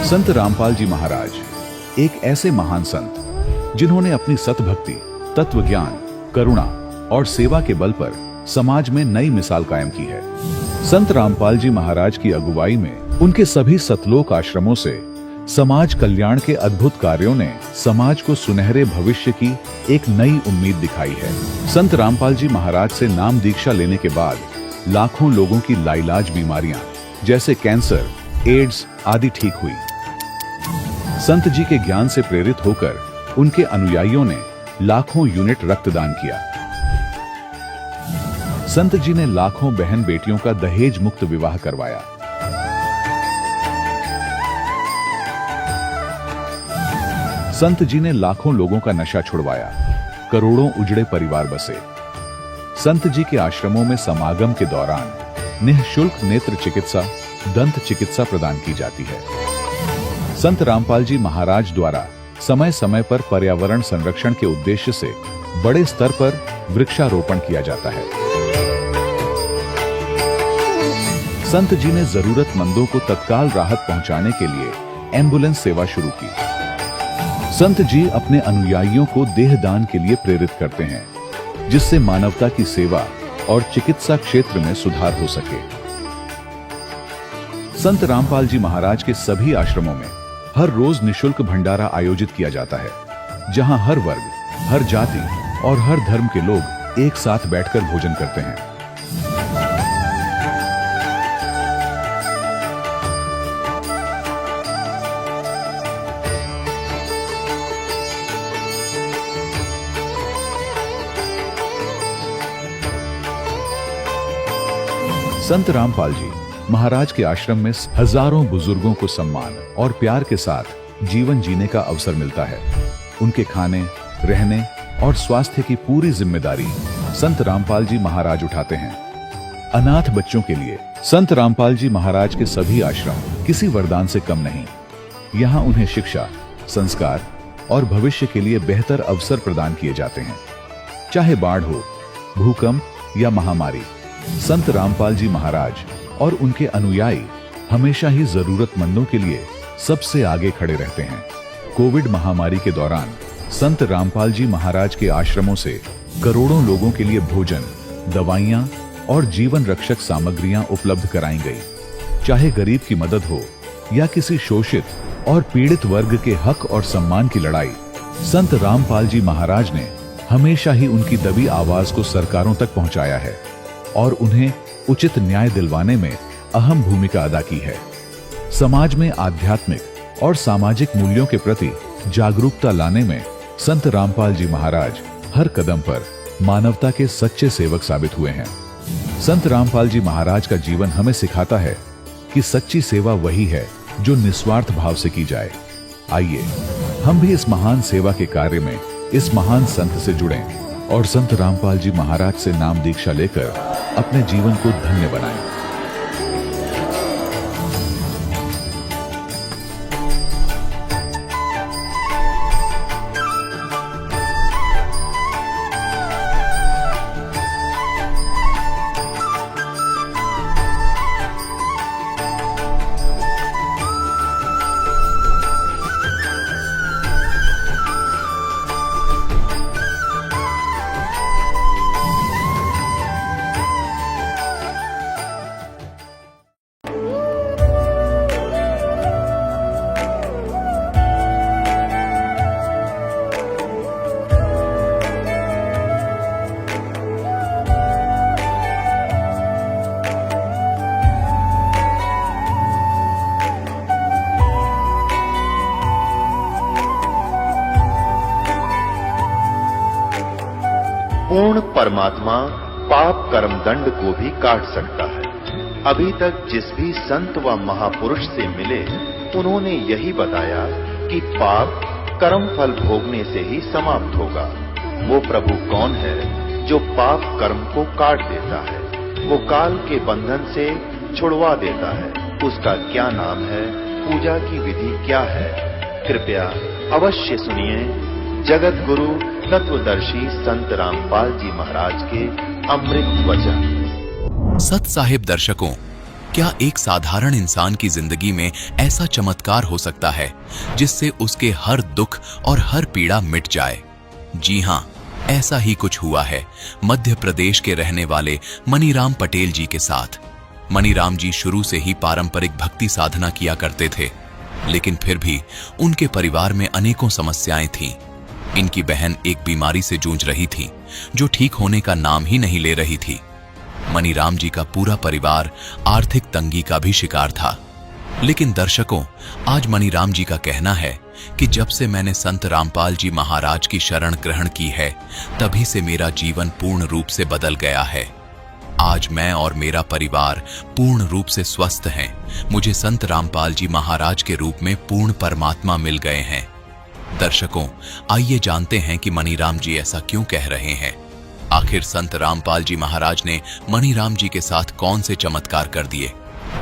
संत रामपाल जी महाराज एक ऐसे महान संत जिन्होंने अपनी सतभक्ति, तत्व ज्ञान, करुणा और सेवा के बल पर समाज में नई मिसाल कायम की है। संत रामपाल जी महाराज की अगुवाई में उनके सभी सतलोक आश्रमों से समाज कल्याण के अद्भुत कार्यों ने समाज को सुनहरे भविष्य की एक नई उम्मीद दिखाई है। संत रामपाल जी महाराज से नाम दीक्षा लेने के बाद लाखों लोगों की लाइलाज बीमारियां जैसे कैंसर, एड्स आदि ठीक हुई। संत जी के ज्ञान से प्रेरित होकर उनके अनुयायियों ने लाखों यूनिट रक्तदान किया। संत जी ने लाखों बहन बेटियों का दहेज मुक्त विवाह करवाया। संत जी ने लाखों लोगों का नशा छुड़वाया, करोड़ों उजड़े परिवार बसे। संत जी के आश्रमों में समागम के दौरान निःशुल्क नेत्र चिकित्सा, दंत चिकित्सा प्रदान की जाती है। संत रामपाल जी महाराज द्वारा समय समय पर पर्यावरण संरक्षण के उद्देश्य से बड़े स्तर पर वृक्षारोपण किया जाता है। संत जी ने जरूरतमंदों को तत्काल राहत पहुंचाने के लिए एम्बुलेंस सेवा शुरू की। संत जी अपने अनुयायियों को देहदान के लिए प्रेरित करते हैं, जिससे मानवता की सेवा और चिकित्सा क्षेत्र में सुधार हो सके। संत रामपाल जी महाराज के सभी आश्रमों में हर रोज निःशुल्क भंडारा आयोजित किया जाता है, जहां हर वर्ग, हर जाति और हर धर्म के लोग एक साथ बैठकर भोजन करते हैं। संत रामपाल जी महाराज के आश्रम में हजारों बुजुर्गों को सम्मान और प्यार के साथ जीवन जीने का अवसर मिलता है। उनके खाने, रहने और स्वास्थ्य की पूरी जिम्मेदारी संत रामपाल जी महाराज उठाते हैं। अनाथ बच्चों के लिए संत रामपाल जी महाराज के सभी आश्रम किसी वरदान से कम नहीं। यहाँ उन्हें शिक्षा, संस्कार और भविष्य के लिए बेहतर अवसर प्रदान किए जाते हैं। चाहे बाढ़ हो, भूकंप या महामारी, संत रामपाल जी महाराज और उनके अनुयायी हमेशा ही जरूरतमंदों के लिए सबसे आगे खड़े रहते हैं। कोविड महामारी के दौरान संत रामपाल जी महाराज के आश्रमों से करोड़ों लोगों के लिए भोजन, दवाइयां और जीवन रक्षक सामग्रियां उपलब्ध कराई गई। चाहे गरीब की मदद हो या किसी शोषित और पीड़ित वर्ग के हक और सम्मान की लड़ाई, संत रामपाल जी महाराज ने हमेशा ही उनकी दबी आवाज को सरकारों तक पहुंचाया है और उन्हें उचित न्याय दिलवाने में अहम भूमिका अदा की है। समाज में आध्यात्मिक और सामाजिक मूल्यों के प्रति जागरूकता लाने में संत रामपाल जी महाराज हर कदम पर मानवता के सच्चे सेवक साबित हुए हैं। संत रामपाल जी महाराज का जीवन हमें सिखाता है कि सच्ची सेवा वही है जो निस्वार्थ भाव से की जाए। आइए हम भी इस महान सेवा के कार्य में इस महान संत से जुड़ें और संत रामपाल जी महाराज से नाम दीक्षा लेकर अपने जीवन को धन्य बनाएं। पूर्ण परमात्मा पाप कर्म दंड को भी काट सकता है। अभी तक जिस भी संत व महापुरुष से मिले, उन्होंने यही बताया कि पाप कर्म फल भोगने से ही समाप्त होगा। वो प्रभु कौन है जो पाप कर्म को काट देता है, वो काल के बंधन से छुड़वा देता है। उसका क्या नाम है, पूजा की विधि क्या है? कृपया अवश्य सुनिए जगत गुरु तत्वदर्शी संत रामपाल जी महाराज के अमृत वचन। सत साहिब दर्शकों, क्या एक साधारण इंसान की जिंदगी में ऐसा चमत्कार हो सकता है जिससे उसके हर दुख और हर पीड़ा मिट जाए? जी हां, ऐसा ही कुछ हुआ है मध्य प्रदेश के रहने वाले मनीराम पटेल जी के साथ। मनीराम जी शुरू से ही पारंपरिक भक्ति साधना किया करते थे, लेकिन फिर भी उनके परिवार में अनेकों समस्याएं थीं। इनकी बहन एक बीमारी से जूझ रही थी जो ठीक होने का नाम ही नहीं ले रही थी। मनीराम जी का पूरा परिवार आर्थिक तंगी का भी शिकार था। लेकिन दर्शकों, आज मनीराम जी का कहना है कि जब से मैंने संत रामपाल जी महाराज की शरण ग्रहण की है, तभी से मेरा जीवन पूर्ण रूप से बदल गया है। आज मैं और मेरा परिवार पूर्ण रूप से स्वस्थ हैं। मुझे संत रामपाल जी महाराज के रूप में पूर्ण परमात्मा मिल गए हैं। दर्शकों, आइए जानते हैं कि मनीराम जी ऐसा क्यों कह रहे हैं। आखिर संत रामपाल जी महाराज ने मनीराम जी के साथ कौन से चमत्कार कर दिए?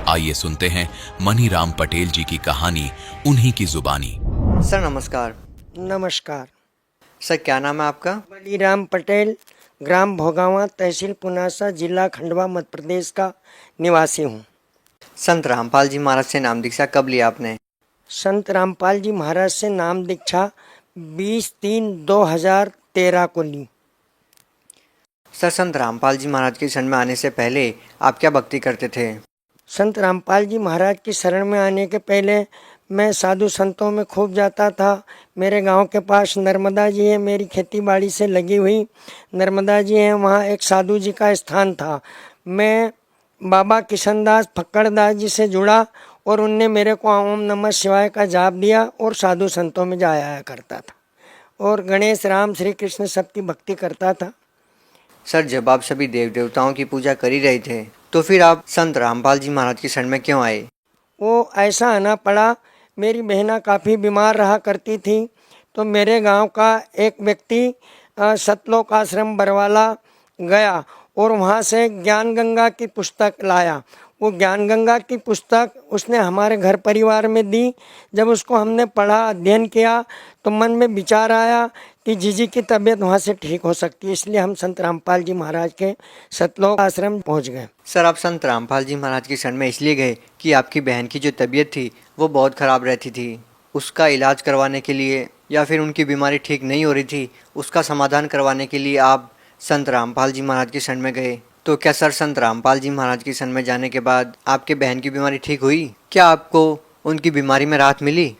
आइए सुनते हैं मनीराम पटेल जी की कहानी उन्हीं की जुबानी। सर नमस्कार। नमस्कार। सर क्या नाम है आपका? मनीराम पटेल, ग्राम भोगावा, तहसील पुनासा, जिला खंडवा, मध्य प्रदेश का निवासी हूँ। संत रामपाल जी महाराज से नाम दीक्षा कब लिया आपने? संत रामपाल जी महाराज से नाम दीक्षा 20/3/2013 को ली। सर संत रामपाल जी महाराज की शरण में आने से पहले आप क्या भक्ति करते थे? संत रामपाल जी महाराज की शरण में आने के पहले मैं साधु संतों में खूब जाता था। मेरे गांव के पास नर्मदा जी है, मेरी खेती बाड़ी से लगी हुई नर्मदा जी है, वहाँ एक साधु जी का स्थान था। मैं बाबा किशनदास फक्कड़दास जी से जुड़ा और उनने मेरे को ओम नमः शिवाय का जाप दिया और साधु संतों में जाया आया करता था और गणेश, राम, श्री कृष्ण सबकी भक्ति करता था। सर जब आप सभी देव देवताओं की पूजा कर ही रहे थे तो फिर आप संत रामपाल जी महाराज की शरण में क्यों आए? वो ऐसा आना पड़ा, मेरी बहना काफ़ी बीमार रहा करती थी, तो मेरे गांव का एक व्यक्ति सतलोक आश्रम बरवाला गया और वहाँ से ज्ञान गंगा की पुस्तक लाया। वो ज्ञान गंगा की पुस्तक उसने हमारे घर परिवार में दी। जब उसको हमने पढ़ा, अध्ययन किया, तो मन में विचार आया कि जीजी की तबीयत वहाँ से ठीक हो सकती है, इसलिए हम संत रामपाल जी महाराज के सतलोक आश्रम पहुँच गए। सर आप संत रामपाल जी महाराज की शरण में इसलिए गए कि आपकी बहन की जो तबीयत थी वो बहुत ख़राब रहती थी, उसका इलाज करवाने के लिए, या फिर उनकी बीमारी ठीक नहीं हो रही थी, उसका समाधान करवाने के लिए आप संत रामपाल जी महाराज की शरण में गए। तो क्या सर संत रामपाल जी महाराज की शरण में जाने के बाद आपके बहन की बीमारी ठीक हुई? क्या आपको उनकी बीमारी में राहत मिली?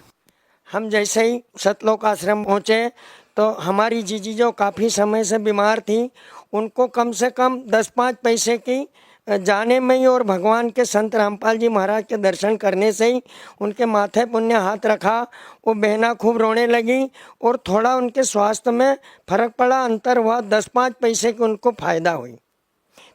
हम जैसे ही सतलोक आश्रम पहुँचे तो हमारी जीजी जो काफ़ी समय से बीमार थी, उनको कम से कम 10-5 पैसे की जाने में ही और भगवान के संत रामपाल जी महाराज के दर्शन करने से ही उनके माथे पुण्य हाथ रखा। वो बहना खूब रोने लगी और थोड़ा उनके स्वास्थ्य में फर्क पड़ा, अंतर हुआ, 10-5 पैसे की उनको फ़ायदा हुई।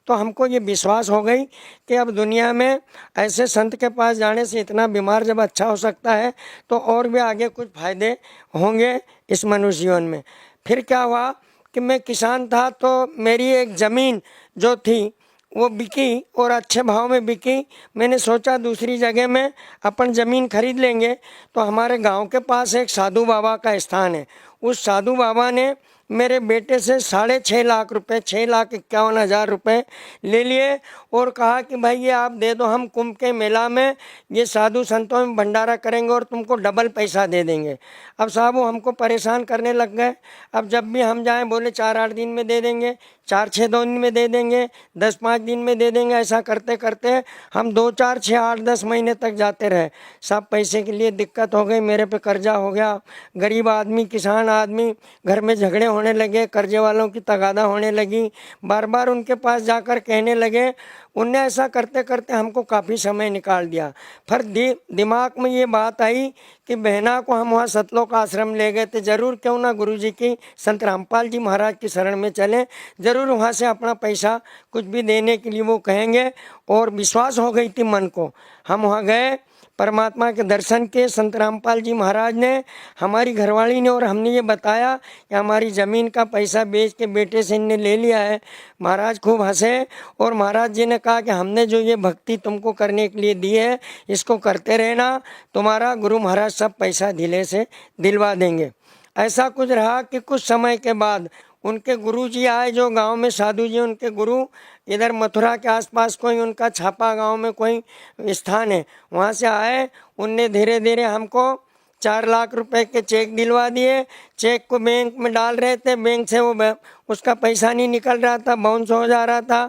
तो हमको ये विश्वास हो गई कि अब दुनिया में ऐसे संत के पास जाने से इतना बीमार जब अच्छा हो सकता है तो और भी आगे कुछ फ़ायदे होंगे इस मनुष्य जीवन में। फिर क्या हुआ कि मैं किसान था, तो मेरी एक ज़मीन जो थी वो बिकी और अच्छे भाव में बिकी। मैंने सोचा दूसरी जगह में अपन ज़मीन खरीद लेंगे। तो हमारे गांव के पास एक साधु बाबा का स्थान है। उस साधु बाबा ने मेरे बेटे से 6.5 लाख रुपए, 6,51,000 रुपये ले लिए और कहा कि भाई ये आप दे दो, हम कुंभ के मेला में ये साधु संतों में भंडारा करेंगे और तुमको डबल पैसा दे देंगे। अब साहब वो हमको परेशान करने लग गए। अब जब भी हम जाएं बोले 4-8 दिन में दे देंगे, 4-6 दिन में दे देंगे, 10-5 दिन में दे देंगे। ऐसा करते करते हम 2-4-6-8-10 महीने तक जाते रहे। सब पैसे के लिए दिक्कत हो गई, मेरे पे कर्जा हो गया। गरीब आदमी, किसान आदमी, घर में झगड़े होने लगे, कर्जे वालों की तगादा होने लगी। बार बार उनके पास जाकर कहने लगे। उनने ऐसा करते करते हमको काफ़ी समय निकाल दिया। फिर दिमाग में ये बात आई कि बहना को हम वहाँ सतलोक आश्रम ले गए थे, ज़रूर क्यों ना गुरुजी की, संत रामपाल जी महाराज की शरण में चलें, ज़रूर वहाँ से अपना पैसा कुछ भी देने के लिए वो कहेंगे। और विश्वास हो गई थी मन को। हम वहाँ गए, परमात्मा के दर्शन के। संत रामपाल जी महाराज ने, हमारी घरवाली ने और हमने ये बताया कि हमारी ज़मीन का पैसा बेच के बेटे से इनने ले लिया है। महाराज खूब हंसे और महाराज जी ने कहा कि हमने जो ये भक्ति तुमको करने के लिए दी है, इसको करते रहना, तुम्हारा गुरु महाराज सब पैसा ढीले से दिलवा देंगे। ऐसा कुछ रहा कि कुछ समय के बाद उनके गुरु जी आए जो गांव में साधु जी, उनके गुरु इधर मथुरा के आसपास कोई उनका छापा गांव में कोई स्थान है, वहाँ से आए। उनने धीरे धीरे हमको 4 लाख रुपए के चेक दिलवा दिए। चेक को बैंक में डाल रहे थे, बैंक से वो उसका पैसा नहीं निकल रहा था, बाउंस हो जा रहा था।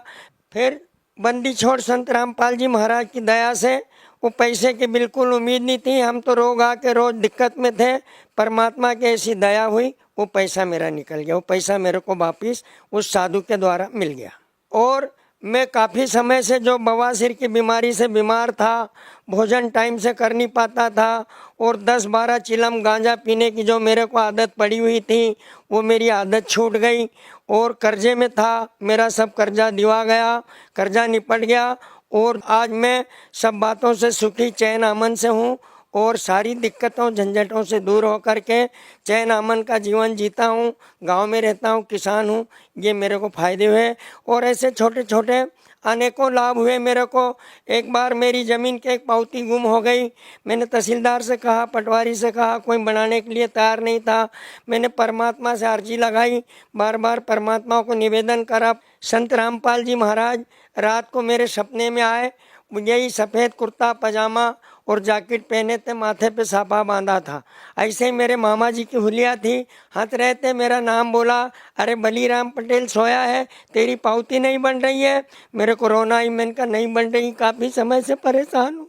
फिर बंदी छोड़ संत रामपाल जी महाराज की दया से वो पैसे की बिल्कुल उम्मीद नहीं थी, हम तो रोग आके रोज दिक्कत में थे। परमात्मा की ऐसी दया हुई, वो पैसा मेरा निकल गया। वो पैसा मेरे को वापिस उस साधु के द्वारा मिल गया। और मैं काफ़ी समय से जो बवासीर की बीमारी से बीमार था, भोजन टाइम से कर नहीं पाता था, और 10-12 चिलम गांजा पीने की जो मेरे को आदत पड़ी हुई थी, वो मेरी आदत छूट गई। और कर्जे में था, मेरा सब कर्जा दिवा गया, कर्जा निपट गया। और आज मैं सब बातों से सुखी चैन अमन से हूँ, और सारी दिक्कतों झंझटों से दूर होकर के चैन अमन का जीवन जीता हूँ। गांव में रहता हूँ, किसान हूँ, ये मेरे को फ़ायदे हुए। और ऐसे छोटे छोटे अनेकों लाभ हुए मेरे को। एक बार मेरी ज़मीन की एक पावती गुम हो गई। मैंने तहसीलदार से कहा, पटवारी से कहा, कोई बनाने के लिए तैयार नहीं था। मैंने परमात्मा से अर्जी लगाई, बार बार परमात्मा को निवेदन करा। संत रामपाल जी महाराज रात को मेरे सपने में आए। यही सफ़ेद कुर्ता पजामा और जैकेट पहने थे, माथे पे साफा बांधा था। ऐसे ही मेरे मामा जी की हुलिया थी, हंस रहे थे, मेरा नाम बोला, अरे बलीराम पटेल सोया है, तेरी पावती नहीं बन रही है। मेरे को रोना ही, मैंने कहा नहीं बन रही, काफ़ी समय से परेशान हूँ,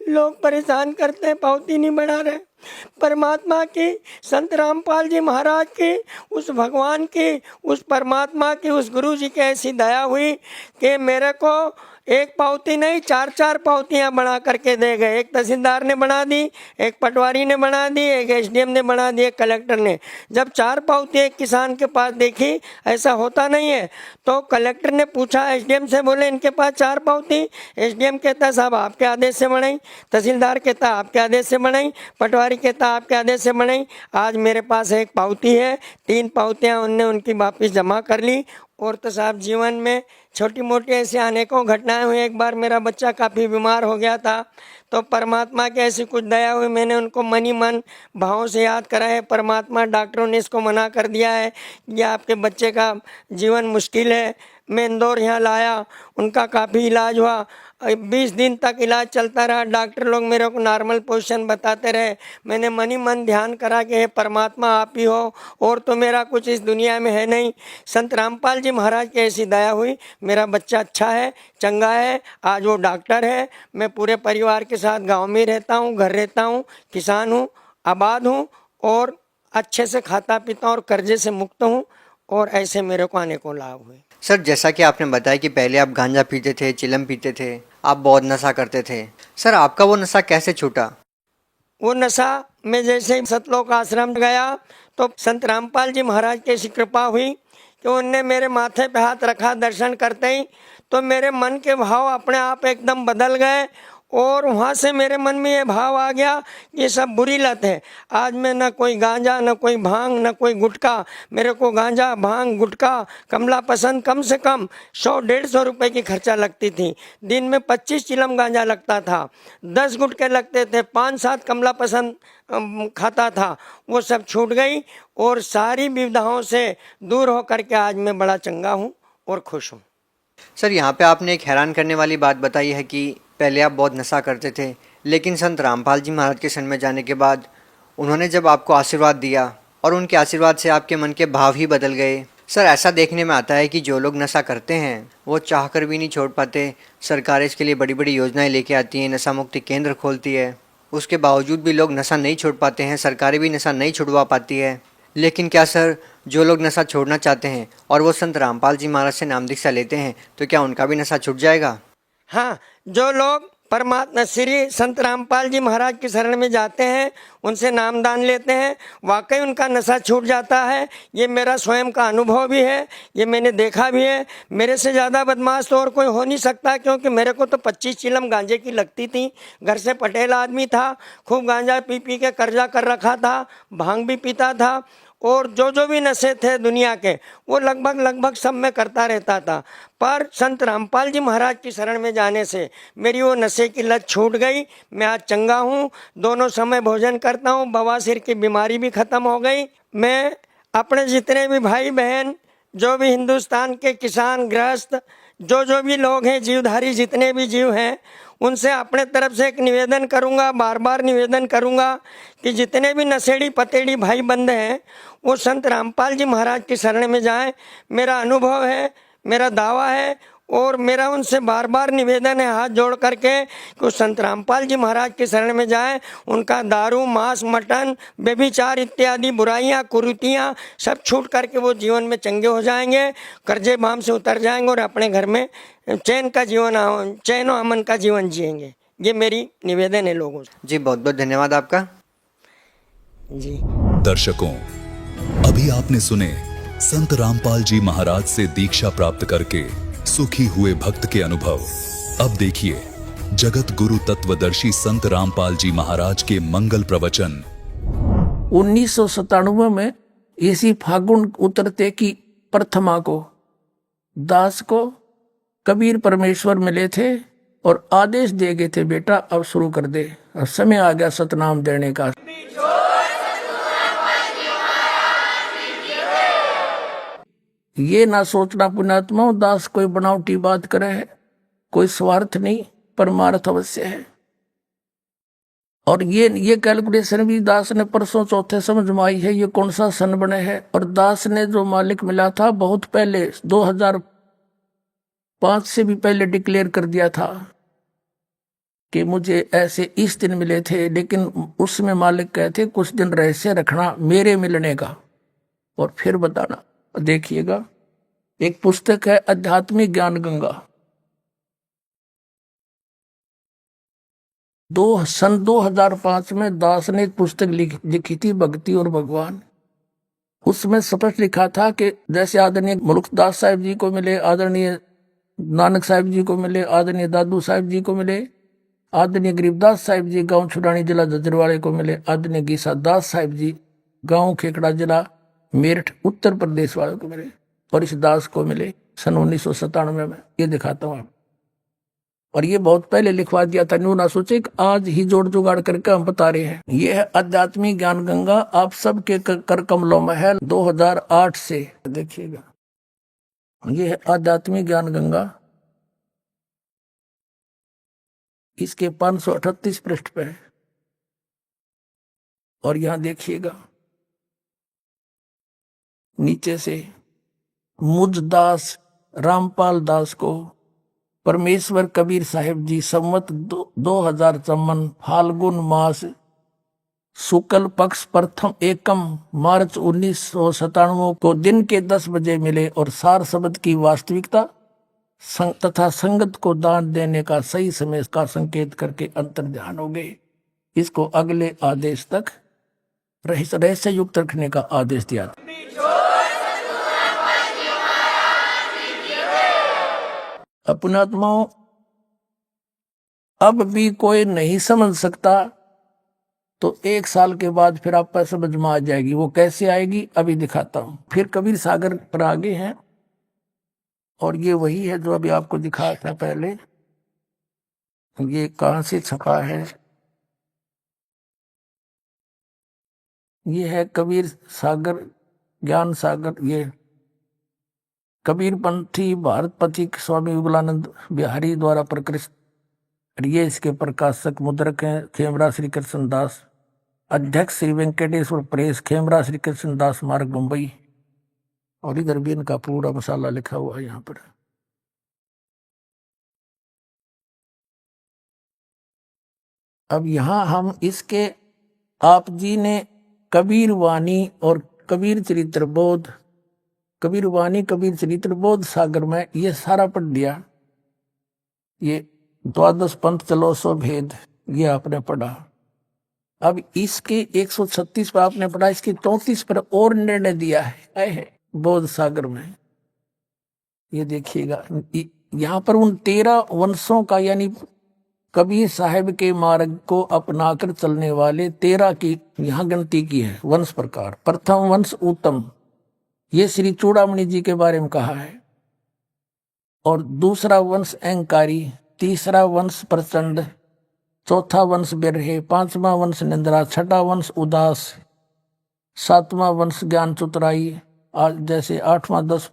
लोग परेशान करते हैं, पावती नहीं बना रहे। परमात्मा की, संत रामपाल जी महाराज की, उस भगवान की, उस परमात्मा की, उस गुरु जी की ऐसी दया हुई कि मेरे को एक पावती नहीं 4-4 पावतियाँ बना करके दे गए। एक तहसीलदार ने बना दी, एक पटवारी ने बना दी, एक एसडीएम ने बना दी, एक कलेक्टर ने। जब 4 पावती एक किसान के पास देखी, ऐसा होता नहीं है, तो कलेक्टर ने पूछा एसडीएम से, बोले इनके पास 4 पावती। एसडीएम कहता साहब आपके आदेश से बनाई, तहसीलदार कहता आपके आदेश से बनाई, पटवारी कहता आपके आदेश से बनाई। आज मेरे पास एक पावती है, 3 पावतियाँ उनने उनकी वापस जमा कर ली। और तो साहब जीवन में छोटी मोटी ऐसी अनेकों घटनाएं हुई। एक बार मेरा बच्चा काफ़ी बीमार हो गया था, तो परमात्मा की ऐसी कुछ दया हुई, मैंने उनको मन ही मन भावों से याद करा है। परमात्मा, डॉक्टरों ने इसको मना कर दिया है कि आपके बच्चे का जीवन मुश्किल है। मैं इंदौर यहाँ लाया, उनका काफ़ी इलाज हुआ, 20 दिन तक इलाज चलता रहा। डॉक्टर लोग मेरे को नॉर्मल पोजीशन बताते रहे। मैंने मन ही मन ध्यान करा कि हे परमात्मा आप ही हो, और तो मेरा कुछ इस दुनिया में है नहीं। संत रामपाल जी महाराज की ऐसी दया हुई, मेरा बच्चा अच्छा है, चंगा है, आज वो डॉक्टर है। मैं पूरे परिवार के साथ गाँव में रहता हूँ, घर रहता हूँ, किसान हूँ, आबाद हूँ, और अच्छे से खाता पीता हूँ, और कर्जे से मुक्त हूँ। और ऐसे मेरे को अनेकों लाभ हुए। सर, जैसा कि आपने बताया कि पहले आप गांजा पीते थे, चिलम पीते थे, आप बहुत नशा करते थे। सर, आपका वो नशा कैसे छूटा? वो नशा में जैसे ही सतलोक आश्रम गया, तो संत रामपाल जी महाराज की ऐसी कृपा हुई कि उनने मेरे माथे पे हाथ रखा दर्शन करते ही, तो मेरे मन के भाव अपने आप एकदम बदल गए। और वहाँ से मेरे मन में ये भाव आ गया, ये सब बुरी लत है। आज मैं न कोई गांजा, न कोई भांग, न कोई गुटखा। मेरे को गांजा, भांग, गुटखा, कमला पसंद कम से कम 100-150 रुपए की खर्चा लगती थी। दिन में 25 चिलम गांजा लगता था, 10 गुटके लगते थे, 5-7 कमला पसंद खाता था। वो सब छूट गई, और सारी विविधाओं से दूर होकर के आज मैं बड़ा चंगा हूँ और खुश हूँ। सर, यहाँ पे आपने एक हैरान करने वाली बात बताई है कि पहले आप बहुत नशा करते थे, लेकिन संत रामपाल जी महाराज के शरण में जाने के बाद उन्होंने जब आपको आशीर्वाद दिया, और उनके आशीर्वाद से आपके मन के भाव ही बदल गए। सर, ऐसा देखने में आता है कि जो लोग नशा करते हैं वो चाहकर भी नहीं छोड़ पाते। सरकार इसके लिए बड़ी बड़ी योजनाएं लेके आती है, नशा मुक्ति केंद्र खोलती है, उसके बावजूद भी लोग नशा नहीं छोड़ पाते हैं, सरकारें भी नशा नहीं छुड़वा पाती है। लेकिन क्या सर, जो लोग नशा छोड़ना चाहते हैं और वो संत रामपाल जी महाराज से नाम दीक्षा लेते हैं, तो क्या उनका भी नशा छूट जाएगा? हाँ, जो लोग परमात्मा श्री संत रामपाल जी महाराज की शरण में जाते हैं, उनसे नामदान लेते हैं, वाकई उनका नशा छूट जाता है। ये मेरा स्वयं का अनुभव भी है, ये मैंने देखा भी है। मेरे से ज़्यादा बदमाश तो और कोई हो नहीं सकता, क्योंकि मेरे को तो 25 चिलम गांजे की लगती थी। घर से पटेल आदमी था, खूब गांजा पी पी के कर्जा कर रखा था, भांग भी पीता था, और जो भी नशे थे दुनिया के, वो लगभग सब मैं करता रहता था। पर संत रामपाल जी महाराज की शरण में जाने से मेरी वो नशे की लत छूट गई। मैं आज चंगा हूँ, दोनों समय भोजन करता हूँ, बवासीर की बीमारी भी ख़त्म हो गई। मैं अपने जितने भी भाई बहन, जो भी हिंदुस्तान के किसान गृहस्थ, जो भी लोग हैं, जीवधारी जितने भी जीव हैं, उनसे अपने तरफ से एक निवेदन करूंगा, बार बार निवेदन करूंगा कि जितने भी नशेड़ी पतेड़ी भाई बंद हैं वो संत रामपाल जी महाराज की शरण में जाएं। मेरा अनुभव है, मेरा दावा है और मेरा उनसे बार बार निवेदन है हाथ जोड़ करके कि वो संत रामपाल जी महाराज की शरण में जाएं। उनका दारू, मांस, मटन, व्यभिचार इत्यादि बुराइयां, कुरीतियां सब छूट करके वो जीवन में चंगे हो जाएंगे, कर्जे बाम से उतर जाएंगे और अपने घर में चैन और अमन का जीवन जिएंगे। ये मेरी निवेदन है लोगों से। जी बहुत बहुत धन्यवाद आपका। जी दर्शकों, अभी आपने सुने संत रामपाल जी महाराज से दीक्षा प्राप्त करके सुखी हुए भक्त के अनुभव। अब देखिए जगत गुरु तत्वदर्शी संत रामपाल जी महाराज के मंगल प्रवचन। 1997 में इसी फागुन उतरते की प्रथमा को दास को कबीर परमेश्वर मिले थे और आदेश दे गए थे, बेटा अब शुरू कर दे, अब समय आ गया सतनाम देने का। ये ना सोचना पुण्यात्मा दास कोई बनावटी बात करे है, कोई स्वार्थ नहीं, परमार्थ अवश्य है। और ये कैलकुलेशन भी दास ने परसों चौथे समझ में आई है, ये कौन सा सन बने है। और दास ने जो मालिक मिला था बहुत पहले 2005 से भी पहले डिक्लेयर कर दिया था कि मुझे ऐसे इस दिन मिले थे, लेकिन उसमें मालिक कहते कुछ दिन रहस्य रखना मेरे मिलने का और फिर बताना। देखिएगा एक पुस्तक है आध्यात्मिक ज्ञान गंगा, सन 2005 में दास ने एक पुस्तक लिखी थी, भक्ति और भगवान। उसमें स्पष्ट लिखा था कि जैसे आदरणीय मुल्कदास साहिब जी को मिले, आदरणीय नानक साहिब जी को मिले, आदरणीय दादू साहिब जी को मिले, आदरणीय गरीबदास साहिब जी गांव छुड़ानी जिला जजरवाड़े को मिले, आदरणीय गीसा दास साहिब जी गांव खेकड़ा जिला मेरठ उत्तर प्रदेश वालों को मिले, और इस दास को मिले सन 1997 में। ये दिखाता हूं आप, और ये बहुत पहले लिखवा दिया था, न्यू ना सोचे आज ही जोड़ जुगाड़ करके हम बता रहे हैं। ये है आध्यात्मिक ज्ञान गंगा, आप सबके कर कमलों में है, 2008 से देखिएगा। ये है आध्यात्मिक ज्ञान गंगा, इसके 538 पृष्ठ पे है। और यहां देखिएगा नीचे से मुझ दास रामपाल दास को परमेश्वर कबीर साहिब जी संवत 2054 फाल्गुन मास शुक्ल पक्ष प्रथम एकम मार्च 1997 को दिन के 10 बजे मिले और सार शब्द की वास्तविकता तथा संगत को दान देने का सही समय का संकेत करके अंतर ध्यान हो गए। इसको अगले आदेश तक रहस्य युक्त रखने का आदेश दिया। अपनात्माओं, अब भी कोई नहीं समझ सकता तो 1 साल के बाद फिर आप पर समझ में आ जाएगी। वो कैसे आएगी अभी दिखाता हूं। फिर कबीर सागर पर आगे हैं, और ये वही है जो अभी आपको दिखाया था पहले। ये कहां से छपा है? ये है कबीर सागर ज्ञान सागर, ये कबीर पंथी भारत पथिक स्वामी युगलानंद बिहारी द्वारा प्रकृत। ये इसके प्रकाशक मुद्रक हैं खेमरा श्री कृष्ण दास, अध्यक्ष श्री वेंकटेश्वर प्रेस, खेमरा श्री कृष्ण दास मार्ग मुंबई। और इधर भी इनका पूरा मसाला लिखा हुआ है यहाँ पर। अब यहाँ हम इसके आप जी ने कबीर वाणी और कबीर चरित्र बोध, कबीर वाणी कबीर चरित्र बोध सागर में ये सारा पढ़ दिया। ये 12 पंथ चलो सो भेद ये आपने पढ़ा। अब इसके 136 पर आपने पढ़ा, इसके 34 पर और निर्णय दिया है बोध सागर में। ये देखिएगा यहाँ पर उन 13 वंशों का, यानी कबीर साहिब के मार्ग को अपनाकर चलने वाले 13 की यहाँ गिनती की है वंश प्रकार। प्रथम वंश उत्तम, ये श्री चूड़ामणि जी के बारे में कहा है। और दूसरा वंश अहंकारी, तीसरा वंश प्रचंड, चौथा वंश बिरहे, पांचवा वंश निंद्रा, छठा वंश उदास, सातवां वंश ज्ञान चतुराई, आज जैसे 8वां 10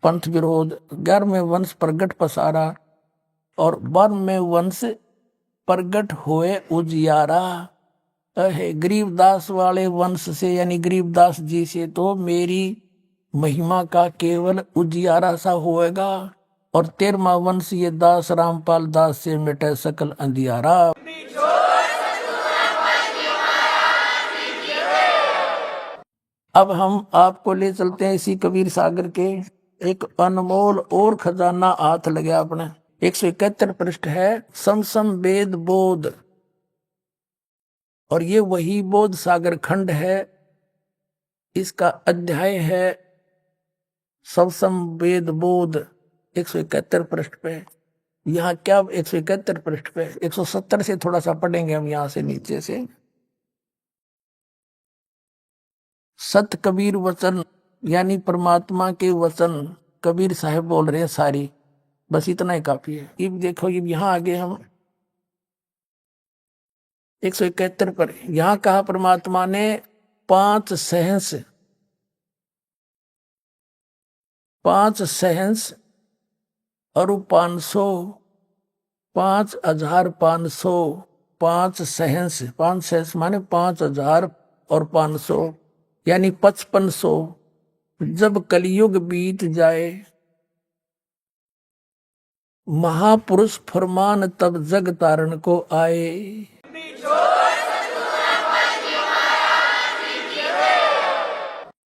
पंथ विरोध, 11वें वंश प्रगट पसारा और 12वें वंश प्रगट हुए उजियारा। है गरीबदास वाले वंश से यानी गरीबदास जी से तो मेरी महिमा का केवल उजियारा सा होएगा, और 13वां वंश ये दास रामपाल दास से मिटे सकल अंधियारा। अब हम आपको ले चलते हैं इसी कबीर सागर के एक अनमोल और खजाना हाथ लगे अपने। 171 पृष्ठ है, समसम वेद बोध, और ये वही बोध सागर खंड है। इसका अध्याय है समसम वेद बोध, 171 पृष्ठ पे। यहाँ क्या 171 पृष्ठ पे, 170 से थोड़ा सा पढ़ेंगे हम यहाँ से नीचे से। सत कबीर वचन यानी परमात्मा के वचन कबीर साहब बोल रहे हैं सारी, बस इतना ही काफी है। अब देखो ये यहाँ आगे हम 171 पर यहाँ कहा परमात्मा ने 5 सहंस 5 और 500 5500 5 सहंस 5 सहंस माने 5000 और 500 यानी 5500 जब कलयुग बीत जाए, महापुरुष फरमान तब जग तारण को आए।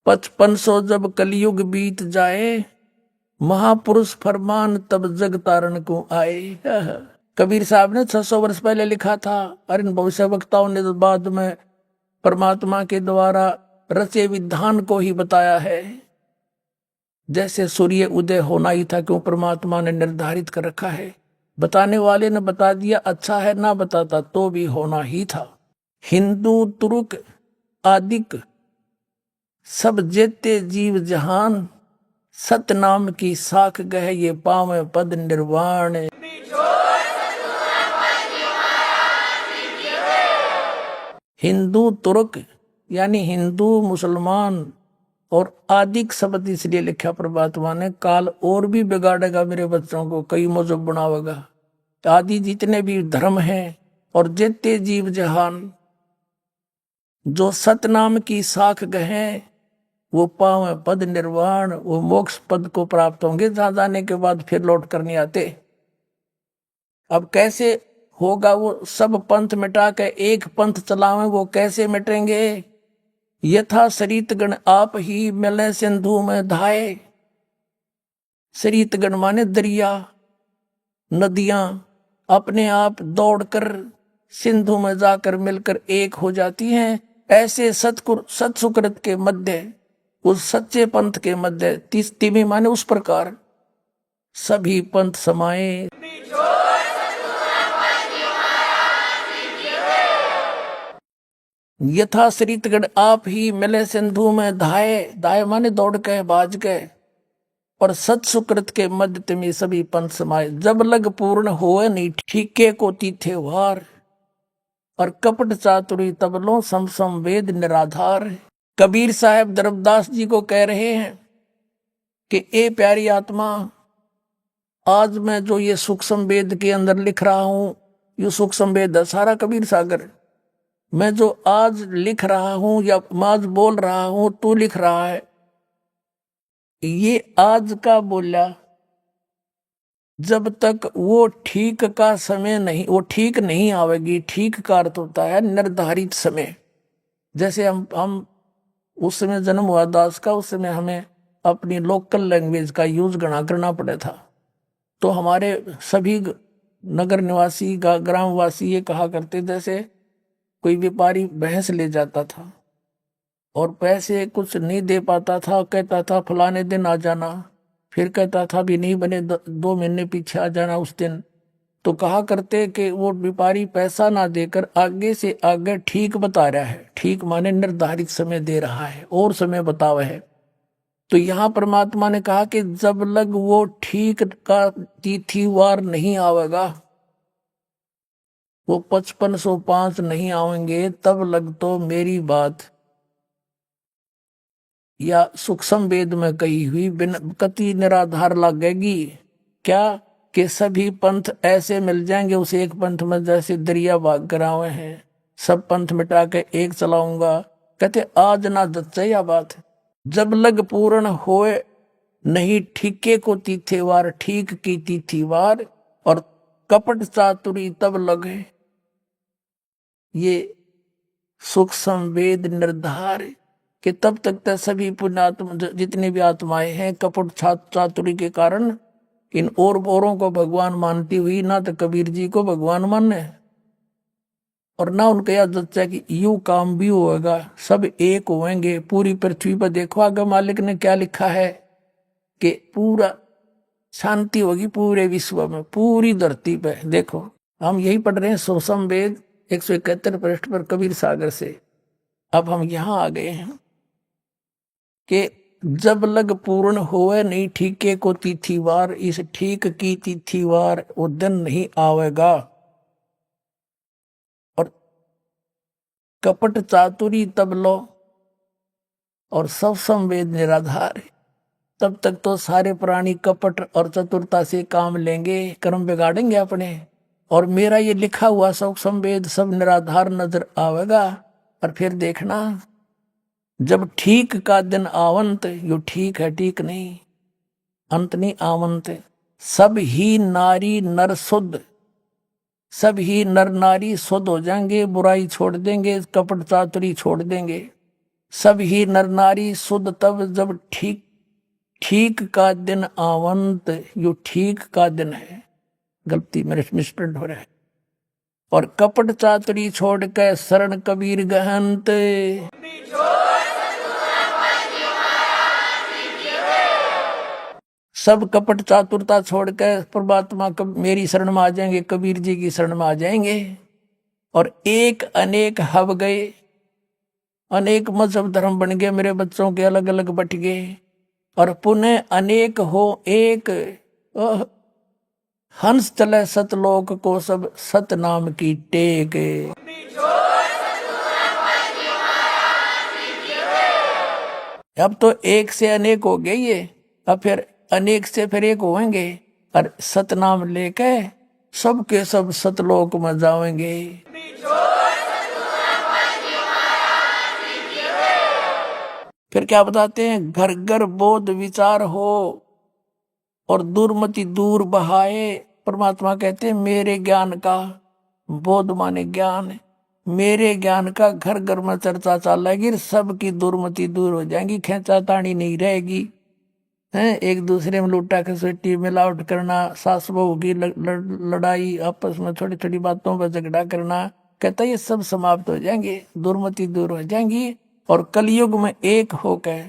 5500 जब कलयुग बीत जाए, महापुरुष फरमान तब जग तारण को आए। कबीर साहब ने 600 वर्ष पहले लिखा था, और इन भविष्य वक्ताओं ने तो बाद में परमात्मा के द्वारा रचे विधान को ही बताया है। जैसे सूर्य उदय होना ही था, क्यों परमात्मा ने निर्धारित कर रखा है। बताने वाले ने बता दिया, अच्छा है, ना बताता तो भी होना ही था। हिंदू तुर्क आदिक सब जेते जीव जहान, सतनाम की साख गह ये पावे पद निर्वाण। हिंदू तुर्क यानी हिंदू मुसलमान और आदिक शब्द इसलिए लिखा परमात्मा ने, काल और भी बिगाड़ेगा मेरे बच्चों को, कई मजहब बनावेगा। आदि जितने भी धर्म हैं और जेते जीव जहान, जो सतनाम की साख गहे वो पावे पद निर्वाण, वो मोक्ष पद को प्राप्त होंगे, जहां जाने के बाद फिर लौट कर नहीं आते। अब कैसे होगा वो सब पंथ मिटा के एक पंथ चलावे, वो कैसे मिटेंगे। यथा सरितगण आप ही मिले सिंधु में धाये। सरितगण माने दरिया, नदियां अपने आप दौड़कर सिंधु में जाकर मिलकर एक हो जाती हैं। ऐसे सत्सुकृत के मध्य, उस सच्चे पंथ के मध्य, तिमी माने उस प्रकार सभी पंथ समाये। यथा सरितगण आप ही मिले सिंधु में धाये, धाये माने दौड़ के बाज गए, और सत्सुकृत के मध्य तिमी सभी पंथ समाये। जब लग पूर्ण होए नहीं ठीके को तीथे वार, और कपट चातुरी तबलों समसम वेद निराधार। कबीर साहब धर्मदास जी को कह रहे हैं कि ए प्यारी आत्मा, आज मैं जो ये सूक्ष्म वेद के अंदर लिख रहा हूं, ये सूक्ष्म वेद है सारा कबीर सागर। मैं जो आज लिख रहा हूं या आज बोल रहा हूं, तू लिख रहा है, ये आज का बोला, जब तक वो ठीक का समय नहीं, वो ठीक नहीं आवेगी। ठीक का अर्थ होता है निर्धारित समय। जैसे हम उस समय जन्म हुआ दास का, उस समय हमें अपनी लोकल लैंग्वेज का यूज गणा करना पड़ा था। तो हमारे सभी नगर निवासी ग्रामवासी ये कहा करते, जैसे कोई व्यापारी भैंस ले जाता था और पैसे कुछ नहीं दे पाता था, कहता था फलाने दिन आ जाना, फिर कहता था भी नहीं बने 2 महीने पीछे आ जाना उस दिन। तो कहा करते कि वो व्यापारी पैसा ना देकर आगे से आगे ठीक बता रहा है। ठीक माने निर्धारित समय दे रहा है और समय बतावा है। तो यहाँ परमात्मा ने कहा कि जब लग वो ठीक का तिथिवार नहीं आवेगा, वो 5505 नहीं आवेंगे, तब लग तो मेरी बात या सूक्ष्म वेद में कही हुई बिन कति निराधार लगेगी क्या, कि सभी पंथ ऐसे मिल जाएंगे उस एक पंथ में जैसे दरिया भाग करावे हैं, सब पंथ मिटा के एक चलाऊंगा। कहते आज ना दच्चे या बात है, जब लग पूर्ण होए नहीं ठीके को तीथेवार, ठीक की तीथीवार और कपट चातुरी तब लगे। ये सूक्ष्म वेद निर्धार कि तब तक तो सभी पुण्यात्मा जितनी भी आत्माएं हैं कपट चातुरी के कारण इन औरों को भगवान मानती हुई ना तो कबीर जी को भगवान माने और ना उनका याद जच्चा कि यू काम भी होगा, सब एक होंगे। पूरी पृथ्वी पर देखो आगे मालिक ने क्या लिखा है कि पूरा शांति होगी पूरे विश्व में, पूरी धरती पे। देखो हम यही पढ़ रहे हैं सूक्ष्म वेद 171 पृष्ठ पर कबीर सागर से। अब हम यहां आ गए हैं कि जब लग पूर्ण होए नहीं ठीके को तिथिवार, इस ठीक की तिथिवार वो दिन नहीं आवेगा। और कपट चातुरी तब लो और सब संवेद निराधार, तब तक तो सारे प्राणी कपट और चतुरता से काम लेंगे, कर्म बिगाड़ेंगे अपने। और मेरा ये लिखा हुआ सब संवेद सब निराधार नजर आवेगा। और फिर देखना जब ठीक का दिन आवंत, यो ठीक है ठीक नहीं, अंत नहीं आवंत, सब ही नारी नर शुद्ध, सब ही नर नारी शुद्ध हो जाएंगे, बुराई छोड़ देंगे, कपट चातुरी छोड़ देंगे। सब ही नर नारी शुद्ध तब जब ठीक ठीक का दिन आवंत, यो ठीक का दिन है, गलती मेरे मिसप्रिंट हो रहा है। और कपट चातुरी छोड़ के शरण कबीर गहंत, सब कपट चातुरता छोड़ के परमात्मा मेरी शरण में आ जाएंगे, कबीर जी की शरण में आ जाएंगे। और एक अनेक हब गए, अनेक मजहब धर्म बन गए, मेरे बच्चों के अलग अलग बट गए। और पुनः अनेक हो एक, हंस चले सतलोक को सब सत नाम की टेक। अब तो एक से अनेक हो गए ये, अब फिर अनेक से फिर एक होंगे और सतनाम लेके सबके सब सतलोक में जाएंगे। फिर क्या बताते हैं, घर घर बोध विचार हो और दुर्मति दूर बहाए। परमात्मा कहते हैं मेरे ज्ञान का, बोध माने ज्ञान, मेरे ज्ञान का घर घर में चर्चा चलेगी, सबकी दुर्मति दूर हो जाएगी, खेचा ताणी नहीं रहेगी है। एक दूसरे में लूटा खसोटी मिलावट करना, सास बहू की लड़ाई, आपस में छोटी छोटी बातों पर झगड़ा करना, कहता ये सब समाप्त हो जाएंगे, दुर्मति दूर हो जाएंगी। और कलयुग में एक होकर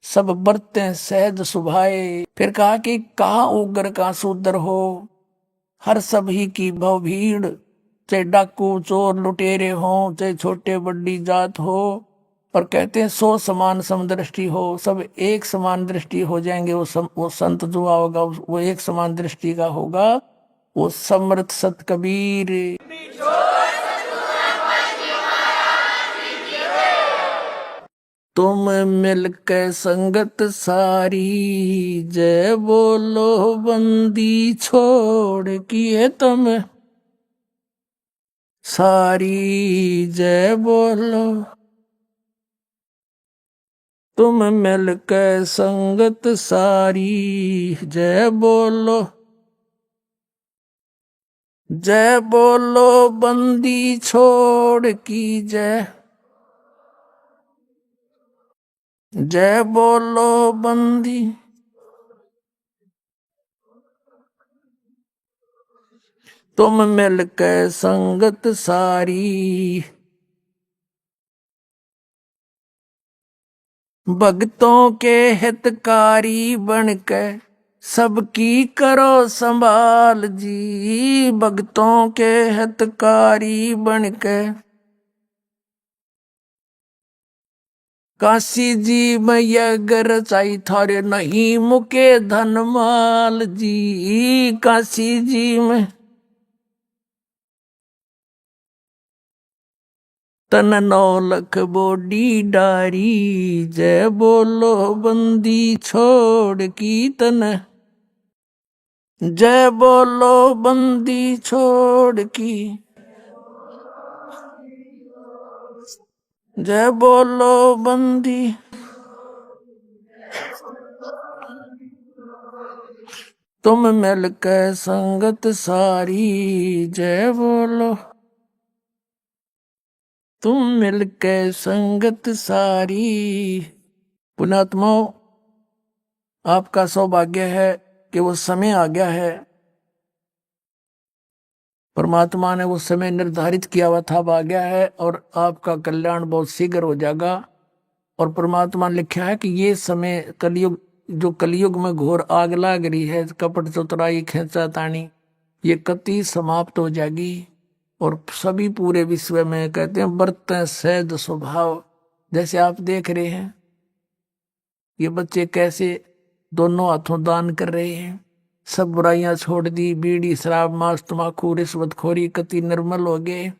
सब बरतें सहज सुभाए। फिर कहा कि कहा उग्र का सूदर हो, हर सभी की भव भीड़, चाहे डाकू चोर लुटेरे हो, चाहे छोटे बड़ी जात हो। और कहते हैं सो समान समदृष्टि हो, सब एक समान दृष्टि हो जाएंगे। वो संत जो होगा वो एक समान दृष्टि का होगा, वो समर्थ सत कबीर। तुम मिलके संगत सारी, जय बोलो बंदी छोड़ किए तुम सारी, जय बोलो। तुम मिलके संगत सारी, जय बोलो, जय बोलो बंदी छोड़ की जय, जय बोलो बंदी। तुम मिलके संगत सारी, भक्तों के हितकारी बनके सबकी करो संभाल जी, भक्तों के हितकारी बनके काशी जी में यह गर चाई थारे नहीं मुके धन माल जी, काशी जी में तन नौलख बोडी डारी, जय बोलो बंदी छोड़ की तन, जय बोलो बंदी छोड़ की, जय बोलो बंदी। तुम मिल के संगत सारी, जय बोलो, तुम मिल के संगत सारी। पुण्यात्माओं, आपका सौभाग्य है कि वो समय आ गया है, परमात्मा ने वो समय निर्धारित किया हुआ था, आ गया है और आपका कल्याण बहुत शीघ्र हो जाएगा। और परमात्मा ने लिखा है कि ये समय कलयुग, जो कलयुग में घोर आग लाग रही है, कपट चतुराई खेचा तानी, ये कति समाप्त हो जाएगी और सभी पूरे विश्व में कहते हैं बरतें सहज स्वभाव। जैसे आप देख रहे हैं ये बच्चे कैसे दोनों हाथों दान कर रहे हैं, सब बुराइयां छोड़ दी, बीड़ी शराब मांस तम्बाकू रिश्वतखोरी कति निर्मल हो गए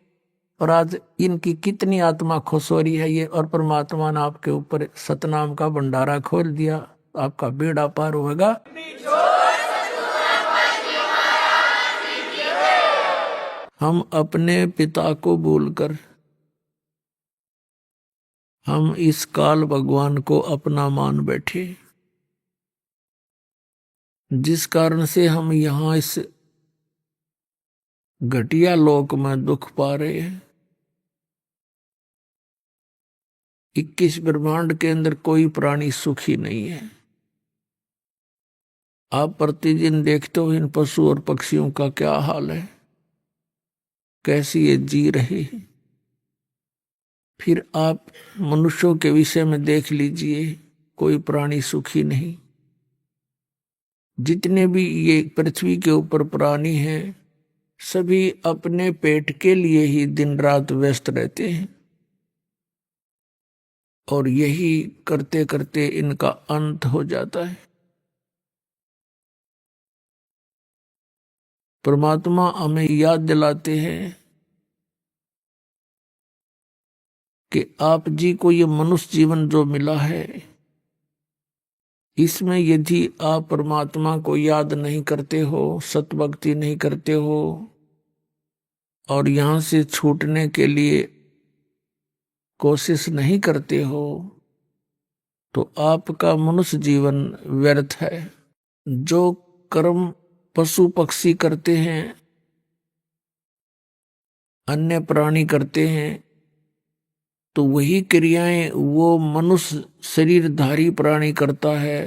और आज इनकी कितनी आत्मा खुश हो रही है ये। और परमात्मा ने आपके ऊपर सतनाम का भंडारा खोल दिया, आपका बेड़ा पार होगा। हम अपने पिता को भूलकर हम इस काल भगवान को अपना मान बैठे, जिस कारण से हम यहां इस घटिया लोक में दुख पा रहे हैं। 21 ब्रह्मांड के अंदर कोई प्राणी सुखी नहीं है। आप प्रतिदिन देखते हो इन पशु और पक्षियों का क्या हाल है, कैसी ये जी रहे हैं। फिर आप मनुष्यों के विषय में देख लीजिए, कोई प्राणी सुखी नहीं। जितने भी ये पृथ्वी के ऊपर प्राणी हैं सभी अपने पेट के लिए ही दिन रात व्यस्त रहते हैं और यही करते करते इनका अंत हो जाता है। परमात्मा हमें याद दिलाते हैं कि आप जी को ये मनुष्य जीवन जो मिला है, इसमें यदि आप परमात्मा को याद नहीं करते हो, सतभक्ति नहीं करते हो और यहां से छूटने के लिए कोशिश नहीं करते हो, तो आपका मनुष्य जीवन व्यर्थ है। जो कर्म पशु पक्षी करते हैं, अन्य प्राणी करते हैं, तो वही क्रियाएं वो मनुष्य शरीरधारी प्राणी करता है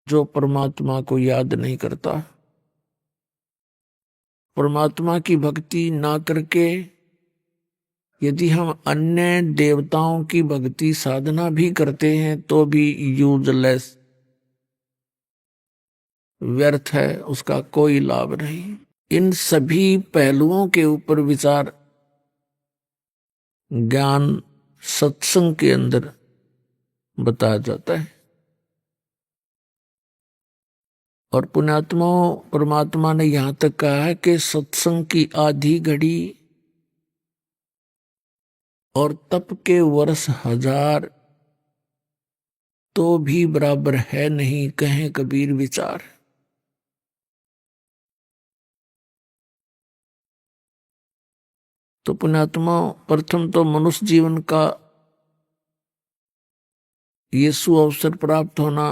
जो परमात्मा को याद नहीं करता। परमात्मा की भक्ति ना करके यदि हम अन्य देवताओं की भक्ति साधना भी करते हैं तो भी यूजलेस, व्यर्थ है, उसका कोई लाभ नहीं। इन सभी पहलुओं के ऊपर विचार ज्ञान सत्संग के अंदर बताया जाता है। और पुण्यात्माओं, परमात्मा ने यहां तक कहा है कि सत्संग की आधी घड़ी और तप के वर्ष 1000 तो भी बराबर है नहीं, कहें कबीर विचार। तो पुण्यात्मा, प्रथम तो मनुष्य जीवन का ये सुअवसर प्राप्त होना,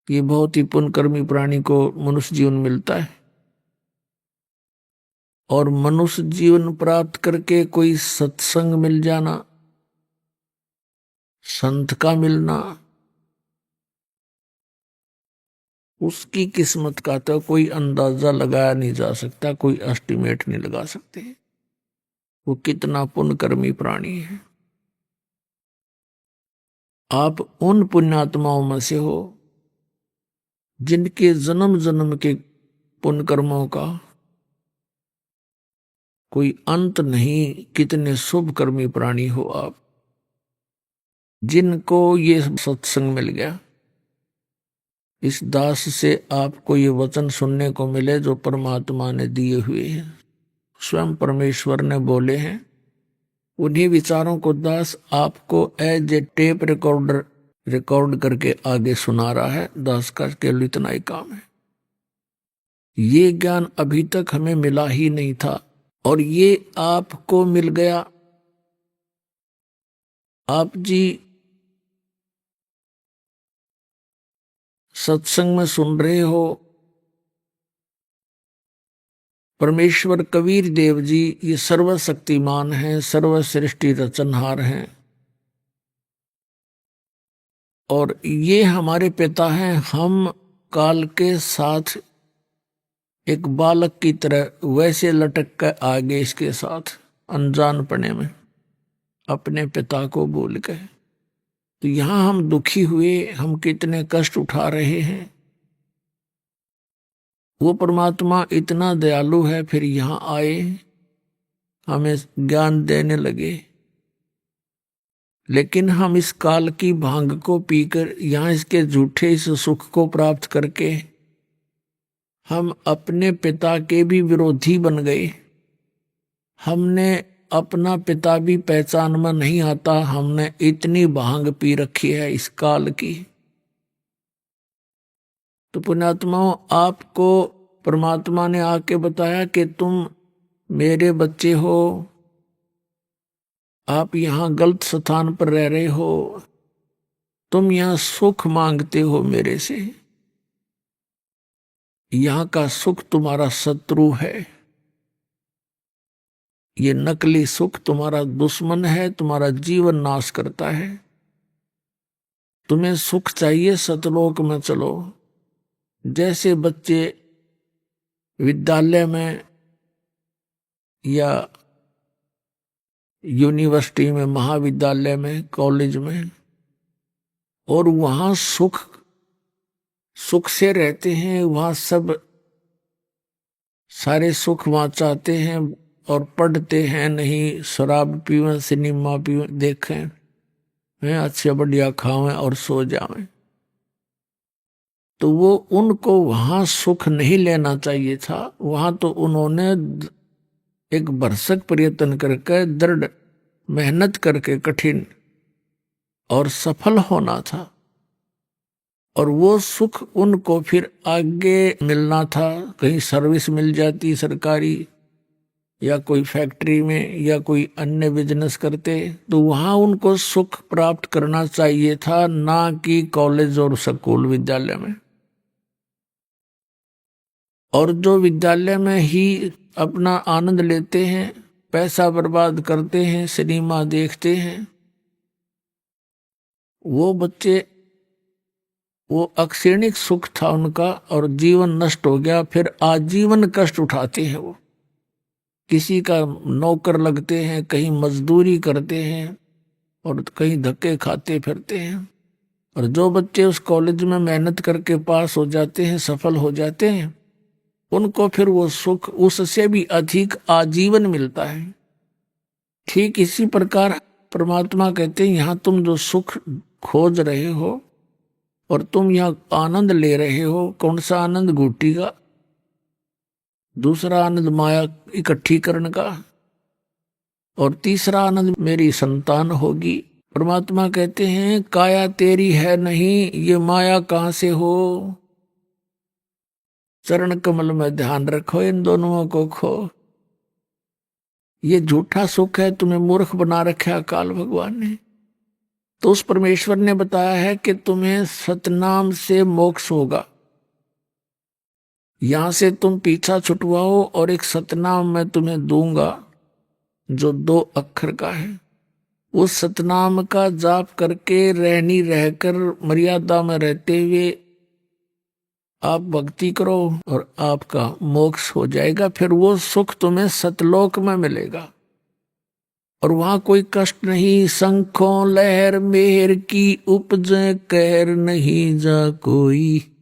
ये बहुत ही पुण्यकर्मी प्राणी को मनुष्य जीवन मिलता है। और मनुष्य जीवन प्राप्त करके कोई सत्संग मिल जाना, संत का मिलना, उसकी किस्मत का तो कोई अंदाजा लगाया नहीं जा सकता, कोई एस्टिमेट नहीं लगा सकते वो कितना पुण्यकर्मी प्राणी है। आप उन पुण्यात्माओं में से हो जिनके जन्म जन्म के पुण्यकर्मों का कोई अंत नहीं। कितने शुभ कर्मी प्राणी हो आप, जिनको ये सत्संग मिल गया। इस दास से आपको ये वचन सुनने को मिले जो परमात्मा ने दिए हुए हैं। स्वयं परमेश्वर ने बोले हैं। उन्हीं विचारों को दास आपको as a tape recorder record करके आगे सुना रहा है। दास का केवल इतना ही काम है। ये ज्ञान अभी तक हमें मिला ही नहीं था और ये आपको मिल गया। आप जी सत्संग में सुन रहे हो। परमेश्वर कबीर देव जी ये सर्वशक्तिमान हैं, सर्वसृष्टि रचनहार हैं और ये हमारे पिता हैं। हम काल के साथ एक बालक की तरह वैसे लटक कर आगे इसके साथ अनजानपने में अपने पिता को भूल गए। तो यहां हम दुखी हुए, हम कितने कष्ट उठा रहे हैं। वो परमात्मा इतना दयालु है, फिर यहां आए, हमें ज्ञान देने लगे। लेकिन हम इस काल की भांग को पीकर यहां इसके झूठे इस सुख को प्राप्त करके हम अपने पिता के भी विरोधी बन गए। हमने अपना पिता भी पहचान में नहीं आता। हमने इतनी भांग पी रखी है इस काल की। तो पुण्यात्माओं, आपको परमात्मा ने आके बताया कि तुम मेरे बच्चे हो, आप यहां गलत स्थान पर रह रहे हो, तुम यहां सुख मांगते हो मेरे से। यहां का सुख तुम्हारा शत्रु है, ये नकली सुख तुम्हारा दुश्मन है, तुम्हारा जीवन नाश करता है। तुम्हें सुख चाहिए, सतलोक में चलो। जैसे बच्चे विद्यालय में या यूनिवर्सिटी में, महाविद्यालय में, कॉलेज में, और वहां सुख से रहते हैं, वहां सब सारे सुख वहां चाहते हैं और पढ़ते हैं नहीं। शराब पीवें, सिनेमा पीवें, देखें, अच्छे बढ़िया खावें और सो जावें। तो वो उनको वहां सुख नहीं लेना चाहिए था। वहां तो उन्होंने एक भरसक प्रयत्न करके, दृढ़ मेहनत करके, कठिन और सफल होना था। और वो सुख उनको फिर आगे मिलना था। कहीं सर्विस मिल जाती सरकारी, या कोई फैक्ट्री में, या कोई अन्य बिजनेस करते, तो वहां उनको सुख प्राप्त करना चाहिए था, ना कि कॉलेज और स्कूल विद्यालय में। और जो विद्यालय में ही अपना आनंद लेते हैं, पैसा बर्बाद करते हैं, सिनेमा देखते हैं, वो बच्चे, वो अक्षणिक सुख था उनका और जीवन नष्ट हो गया। फिर आजीवन कष्ट उठाते हैं। वो किसी का नौकर लगते हैं, कहीं मजदूरी करते हैं और कहीं धक्के खाते फिरते हैं। और जो बच्चे उस कॉलेज में मेहनत करके पास हो जाते हैं, सफल हो जाते हैं, उनको फिर वो सुख उससे भी अधिक आजीवन मिलता है। ठीक इसी प्रकार परमात्मा कहते हैं, यहाँ तुम जो सुख खोज रहे हो और तुम यहाँ आनंद ले रहे हो, कौन सा आनंद? घूटी का। दूसरा आनंद माया इकट्ठी करने का, और तीसरा आनंद मेरी संतान होगी। परमात्मा कहते हैं, काया तेरी है नहीं, ये माया कहां से हो? चरण कमल में ध्यान रखो, इन दोनों को खो। ये झूठा सुख है, तुम्हें मूर्ख बना रखा अकाल भगवान ने। तो उस परमेश्वर ने बताया है कि तुम्हें सतनाम से मोक्ष होगा। यहां से तुम पीछा छुटवाओ और एक सतनाम मैं तुम्हें दूंगा जो 2 अक्षर का है। उस सतनाम का जाप करके, रहनी रहकर, मर्यादा में रहते हुए आप भक्ति करो और आपका मोक्ष हो जाएगा। फिर वो सुख तुम्हें सतलोक में मिलेगा और वहां कोई कष्ट नहीं। शंखों लहर मेहर की उपजे, कहर नहीं जा कोई।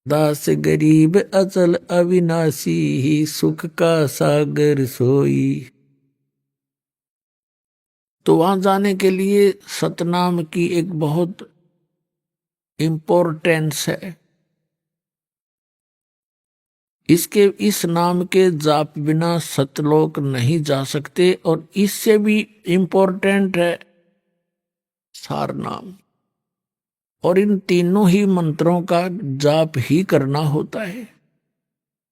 दास गरीब अचल अविनाशी, ही सुख का सागर सोई। तो वहां जाने के लिए सतनाम की एक बहुत इम्पोर्टेंस है। इसके इस नाम के जाप बिना सतलोक नहीं जा सकते। और इससे भी इम्पोर्टेंट है सार नाम। और इन तीनों ही मंत्रों का जाप ही करना होता है।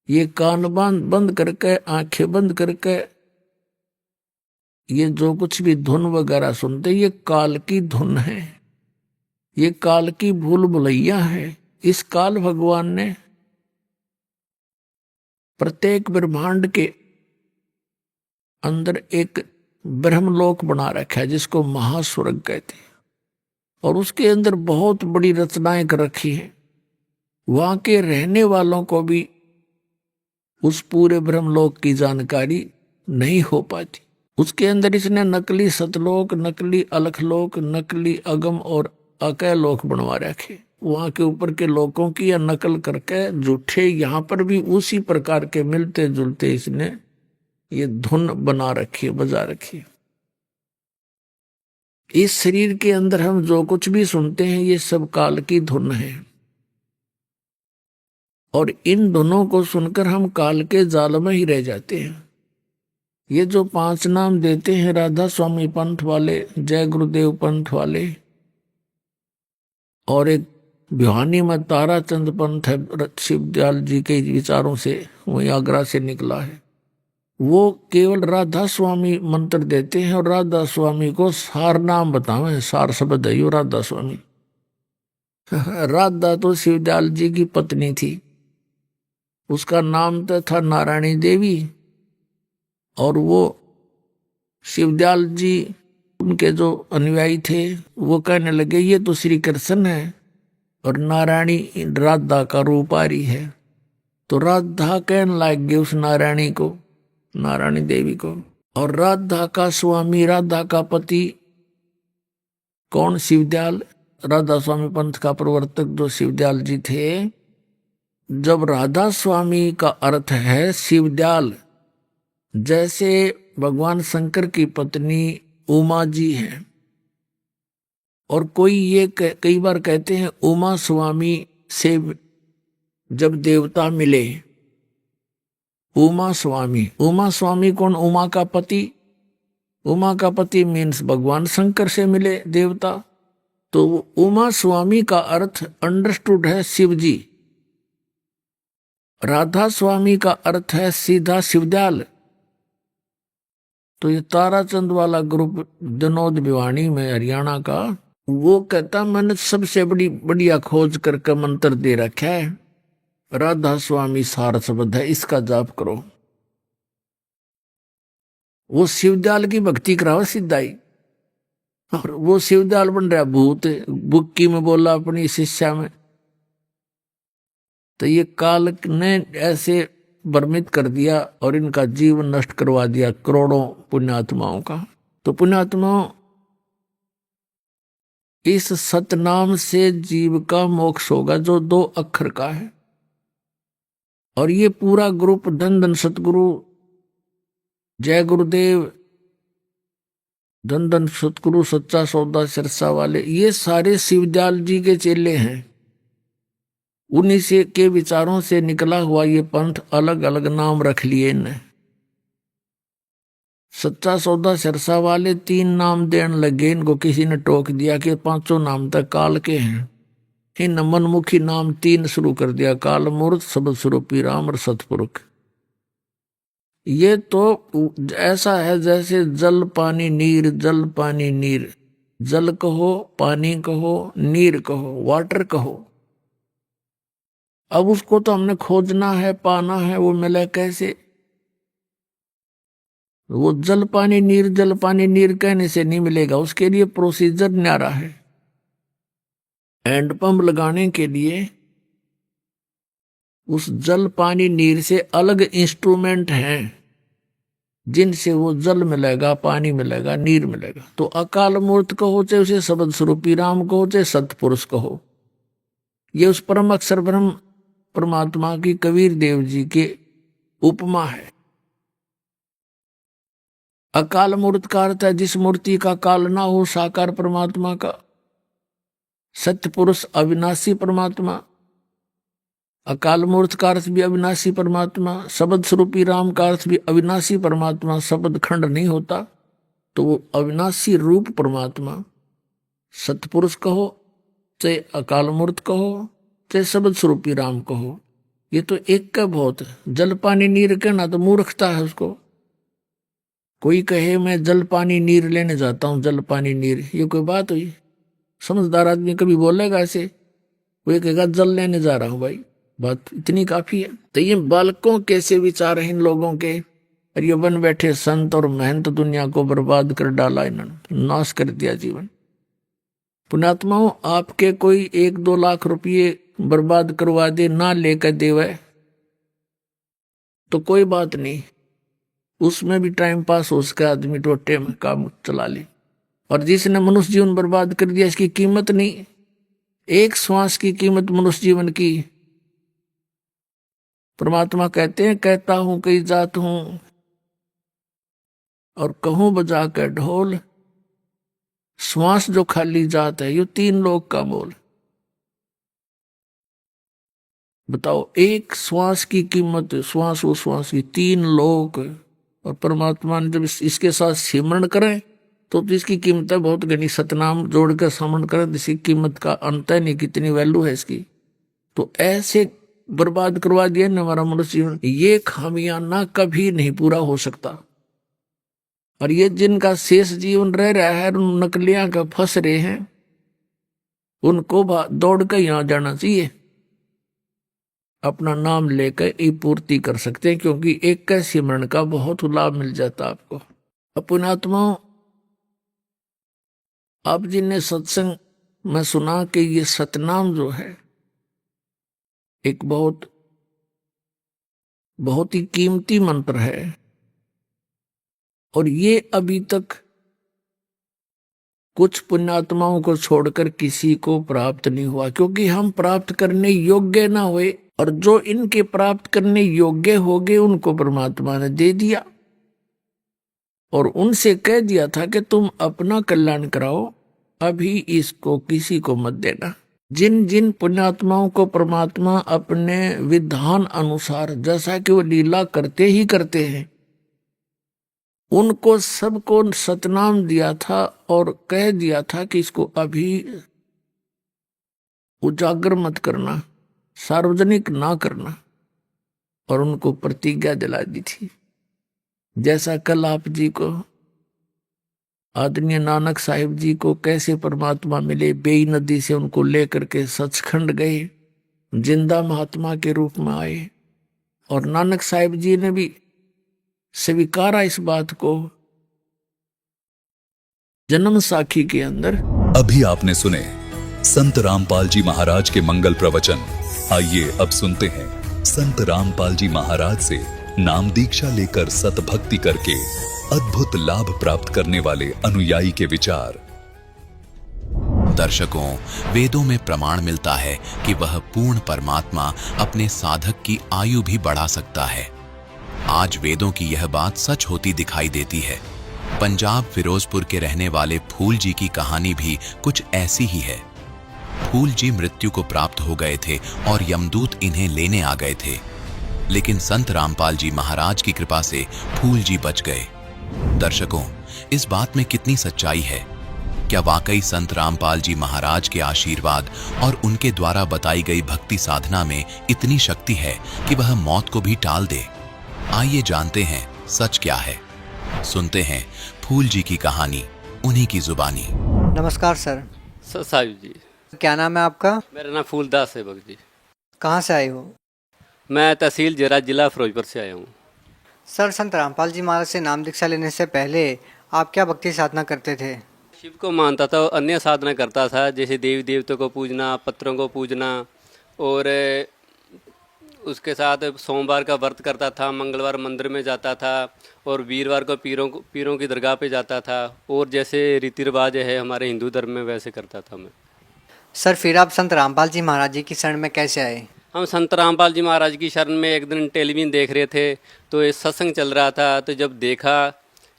ये कान बंद करके, आंखें बंद करके ये जो कुछ भी धुन वगैरह सुनते, ये काल की धुन है, ये काल की भूल भुलैया है। इस काल भगवान ने प्रत्येक ब्रह्मांड के अंदर एक ब्रह्मलोक बना रखा है जिसको महास्वर्ग कहते हैं। और उसके अंदर बहुत बड़ी रचनाएं कर रखी हैं। वहां के रहने वालों को भी उस पूरे ब्रह्मलोक की जानकारी नहीं हो पाती। उसके अंदर इसने नकली सतलोक, नकली अलखलोक, नकली अगम और अकय लोक बनवा रखे। वहां के ऊपर के लोकों की या नकल करके झूठे यहाँ पर भी उसी प्रकार के मिलते जुलते इसने ये धुन बना रखी है, बजा रखी है। इस शरीर के अंदर हम जो कुछ भी सुनते हैं ये सब काल की धुन है। और इन धुनों को सुनकर हम काल के जाल में ही रह जाते हैं। ये जो 5 नाम देते हैं राधा स्वामी पंथ वाले, जय गुरुदेव पंथ वाले, और एक भिवानी में ताराचंद पंथ है, शिवदयाल जी के विचारों से वही आगरा से निकला है। वो केवल राधा स्वामी मंत्र देते हैं और राधा स्वामी को सार नाम बतावे, सार शब्द है यो राधा स्वामी। राधा तो शिवदयाल जी की पत्नी थी, उसका नाम तो था नारायणी देवी। और वो शिवदयाल जी उनके जो अनुयायी थे वो कहने लगे ये तो श्री कृष्ण है और नारायणी राधा का रूप आ रही है। तो राधा कहने लग गए उस नारायणी को, नारायणी देवी को। और राधा का स्वामी, राधा का पति कौन? शिवदयाल, राधा स्वामी पंथ का प्रवर्तक जो शिवदयाल जी थे। जब राधा स्वामी का अर्थ है शिवदयाल, जैसे भगवान शंकर की पत्नी उमा जी है। और कोई ये कई बार कहते हैं उमा स्वामी से जब देवता मिले, उमा स्वामी। उमा स्वामी कौन? उमा का पति। उमा का पति मीन्स भगवान शंकर से मिले देवता। तो उमा स्वामी का अर्थ अंडरस्टूड है शिव जी। राधा स्वामी का अर्थ है सीधा शिवदयाल। तो ये ताराचंद वाला ग्रुप जनोद भिवानी में हरियाणा का, वो कहता मैंने सबसे बढ़िया खोज करके मंत्र दे रखा है, राधा स्वामी सार शब्द है, इसका जाप करो। वो शिवदयाल की भक्ति कराओ सिद्धाई। और वो शिवदयाल बन रहा भूत, बुक्की में बोला अपनी शिष्या में। तो ये काल ने ऐसे भ्रमित कर दिया और इनका जीवन नष्ट करवा दिया करोड़ों पुण्यात्माओं का। तो पुण्यात्माओं, इस सतनाम से जीव का मोक्ष होगा जो 2 अक्षर का है। और ये पूरा ग्रुप धन धन सतगुरु, जय गुरुदेव, धन धन सतगुरु, सच्चा सौदा सिरसा वाले, ये सारे शिवदयाल जी के चेले हैं। उन्हीं से के विचारों से निकला हुआ ये पंथ, अलग अलग नाम रख लिए इन्हें। सच्चा सौदा सिरसा वाले 3 नाम देने लगे, इनको किसी ने टोक दिया कि 5 नाम तक काल के हैं। इन मनमुखी नाम 3 शुरू कर दिया, काल मूर्त, शब्द स्वरूपी राम और सतपुरुष। ये तो ऐसा है जैसे जल पानी नीर, जल पानी नीर। जल कहो, पानी कहो, नीर कहो, वाटर कहो। अब उसको तो हमने खोजना है, पाना है, वो मिले कैसे? वो जल पानी नीर कहने से नहीं मिलेगा, उसके लिए प्रोसीजर न्यारा है। हैंडपंप लगाने के लिए उस जल पानी नीर से अलग इंस्ट्रूमेंट हैं जिनसे वो जल मिलेगा, पानी मिलेगा, नीर मिलेगा। तो अकाल मूर्त कहो, चाहे उसे शब्द स्वरूपी राम कहो, चाहे सतपुरुष कहो, ये उस परम अक्षर ब्रह्म परमात्मा की कबीर देव जी के उपमा है। अकाल मूर्त का अर्थ है जिस मूर्ति का काल ना हो, साकार परमात्मा का। सत्य पुरुष अविनाशी परमात्मा। अकाल मूर्त का अर्थ भी अविनाशी परमात्मा, शब्द स्वरूपी राम का अर्थ भी अविनाशी परमात्मा। शब्द खंड नहीं होता तो वो अविनाशी रूप परमात्मा, सतपुरुष कहो चाहे अकाल मूर्त कहो चाहे शब्द स्वरूपी राम कहो, ये तो एक का बहुत है। जल पानी नीर कहना तो मूर्खता है उसको। कोई कहे मैं जल पानी नीर लेने जाता हूं, जल पानी नीर, ये कोई बात हुई? समझदार आदमी कभी बोलेगा ऐसे? वो कहेगा जल लेने जा रहा हूं भाई, बात इतनी काफी है। तो ये बालकों कैसे विचार हैं इन लोगों के, और ये बन बैठे संत और महंत दुनिया को बर्बाद कर डाला, इन्होंने नाश कर दिया जीवन। पुण्यात्माओं, आपके कोई 1-2 लाख रुपये बर्बाद करवा दे, ना लेकर देवे तो कोई बात नहीं, उसमें भी टाइम पास हो सके, आदमी टोटे में काम चला ले। और जिसने मनुष्य जीवन बर्बाद कर दिया, इसकी कीमत नहीं। एक श्वास की कीमत मनुष्य जीवन की। परमात्मा कहते हैं, कहता हूं कई जात हूं और कहूं बजा कर ढोल, श्वास जो खाली जात है, ये 3 लोग का मोल। बताओ, एक श्वास की कीमत, श्वास वो श्वास की 3 लोग। और परमात्मा ने जब इसके साथ सिमरण करें तो इसकी कीमत है बहुत घनी। सतनाम जोड़कर सिमरण करें, इसकी कीमत का अंत है नहीं, कितनी वैल्यू है इसकी। तो ऐसे बर्बाद करवा दिया ना हमारा मनुष्य जीवन, ये खामियाना कभी नहीं पूरा हो सकता। और ये जिनका शेष जीवन रह रहा है, उन नकलियां का फंस रहे हैं, उनको दौड़ कर यहां जाना चाहिए, अपना नाम लेकर ये पूर्ति कर सकते हैं, क्योंकि एक का सिमरण का बहुत लाभ मिल जाता आपको। पुण्यात्माओं, आप जी ने सत्संग में सुना कि ये सतनाम जो है एक बहुत ही कीमती मंत्र है, और ये अभी तक कुछ पुण्यात्माओं को छोड़कर किसी को प्राप्त नहीं हुआ, क्योंकि हम प्राप्त करने योग्य ना हुए, और जो इनके प्राप्त करने योग्य हो गए उनको परमात्मा ने दे दिया, और उनसे कह दिया था कि तुम अपना कल्याण कराओ, अभी इसको किसी को मत देना। जिन जिन पुण्यात्माओं को परमात्मा अपने विधान अनुसार, जैसा कि वो लीला करते ही करते हैं, उनको सबको सतनाम दिया था और कह दिया था कि इसको अभी उजागर मत करना, सार्वजनिक ना करना, और उनको प्रतिज्ञा दिला दी थी। जैसा कल आप जी को, आदरणीय नानक साहिब जी को कैसे परमात्मा मिले, बेई नदी से उनको लेकर के सचखंड गए, जिंदा महात्मा के रूप में आए, और नानक साहिब जी ने भी स्वीकारा इस बात को जन्म साखी के अंदर। अभी आपने सुने संत रामपाल जी महाराज के मंगल प्रवचन। आइए अब सुनते हैं संत रामपाल जी महाराज से नाम दीक्षा लेकर सतभक्ति करके अद्भुत लाभ प्राप्त करने वाले अनुयायी के विचार। दर्शकों, वेदों में प्रमाण मिलता है कि वह पूर्ण परमात्मा अपने साधक की आयु भी बढ़ा सकता है। आज वेदों की यह बात सच होती दिखाई देती है। पंजाब फिरोजपुर के रहने वाले फूल जी की कहानी भी कुछ ऐसी ही है। फूल जी मृत्यु को प्राप्त हो गए थे और यमदूत इन्हें लेने आ गए थे, लेकिन संत रामपाल जी महाराज की कृपा से फूल जी बच गए। दर्शकों, इस बात में कितनी सच्चाई है? क्या वाकई संत रामपाल जी महाराज के आशीर्वाद और उनके द्वारा बताई गई भक्ति साधना में इतनी शक्ति है कि वह मौत को भी टाल दे? आइए जानते हैं सच क्या है। सुनते हैं फूल जी की कहानी, उन्हीं की जुबानी। नमस्कार सर। साहिब जी, क्या नाम है आपका? मेरा नाम फूलदास है भगत जी। कहाँ से आए हो? मैं तहसील जरा जिला फिरोजपुर से आया हूँ। सर, संत रामपाल जी महाराज से नाम दीक्षा लेने से पहले आप क्या भक्ति साधना करते थे? शिव को मानता था, अन्य साधना करता था, जैसे देवी देवताओं को पूजना, पत्रों को पूजना, और उसके साथ सोमवार का व्रत करता था, मंगलवार मंदिर में जाता था, और वीरवार को पीरों की दरगाह पे जाता था, और जैसे रीति रिवाज है हमारे हिंदू धर्म में वैसे करता था मैं। सर, फिर आप संत रामपाल जी महाराज जी की शरण में कैसे आए? हम संत रामपाल जी महाराज की शरण में एक दिन टेलीविजन देख रहे थे, तो ये सत्संग चल रहा था, तो जब देखा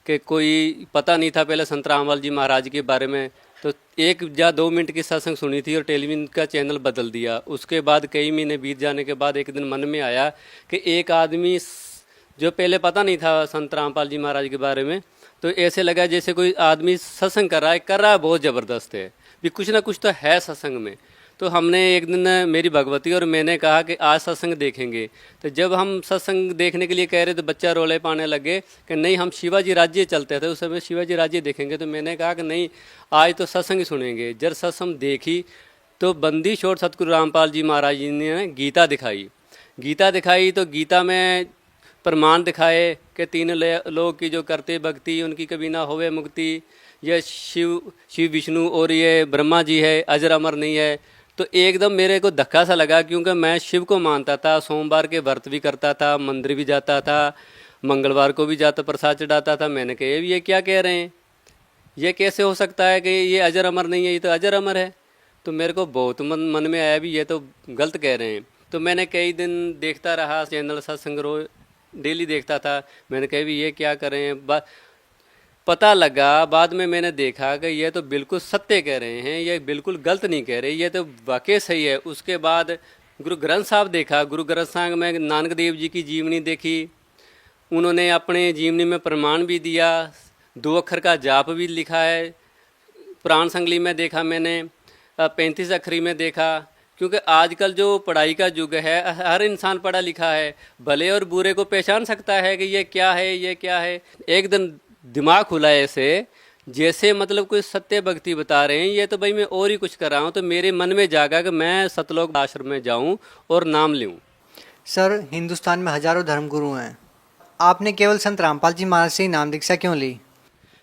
कि कोई पता नहीं था पहले संत रामपाल जी महाराज के बारे में, तो 1 या 2 मिनट की सत्संग सुनी थी और टेलीविजन का चैनल बदल दिया। उसके बाद कई महीने बीत जाने के बाद एक दिन मन में आया कि एक आदमी जो पहले पता नहीं था संत रामपाल जी महाराज के बारे में, तो ऐसे लगा जैसे कोई आदमी सत्संग कर रहा है बहुत ज़बरदस्त है, भी कुछ ना कुछ तो है सत्संग में। तो हमने एक दिन मेरी भगवती और मैंने कहा कि आज सत्संग देखेंगे। तो जब हम सत्संग देखने के लिए कह रहे तो बच्चा रोले पाने लगे कि नहीं हम शिवाजी राज्य चलते थे, उस समय शिवाजी राज्य देखेंगे। तो मैंने कहा कि नहीं आज तो सत्संग ही सुनेंगे। जब सत्संग देखी तो बंदी छोड़ सतगुरु रामपाल जी महाराज जी ने गीता दिखाई। तो गीता में प्रमाण दिखाए कि 3 लोग की जो करते भक्ति उनकी कभी ना होवे मुक्ति, ये शिव विष्णु और ये ब्रह्मा जी है, अजर अमर नहीं है। तो एकदम मेरे को धक्का सा लगा, क्योंकि मैं शिव को मानता था, सोमवार के व्रत भी करता था, मंदिर भी जाता था, मंगलवार को भी जाता प्रसाद चढ़ाता था। मैंने कहा ये क्या कह रहे हैं, ये कैसे हो सकता है कि ये अजर अमर नहीं है, ये तो अजर अमर है। तो मेरे को बहुत मन में आया भी ये तो गलत कह रहे हैं। तो मैंने कई दिन देखता रहा चैनल सत्संग रोज डेली देखता था। मैंने कहा भी ये क्या कर रहे हैं, पता लगा बाद में मैंने देखा कि ये तो बिल्कुल सत्य कह रहे हैं, ये बिल्कुल गलत नहीं कह रहे, ये तो वाकई सही है। उसके बाद गुरु ग्रंथ साहब देखा, गुरु ग्रंथ साहब में नानक देव जी की जीवनी देखी, उन्होंने अपने जीवनी में प्रमाण भी दिया, 2 अक्षर का जाप भी लिखा है। पुराण संगली में देखा मैंने, 35 अक्षरी में देखा, क्योंकि आजकल जो पढ़ाई का युग है, हर इंसान पढ़ा लिखा है, भले और बुरे को पहचान सकता है कि ये क्या है, ये क्या है। एक दिन दिमाग खुला ऐसे जैसे मतलब कोई सत्य भक्ति बता रहे हैं, ये तो भाई मैं और ही कुछ कर रहा हूँ। तो मेरे मन में जागा कि मैं सतलोक आश्रम में जाऊँ और नाम लूँ। सर, हिंदुस्तान में हजारों धर्मगुरु हैं, आपने केवल संत रामपाल जी महाराज से ही नाम दीक्षा क्यों ली?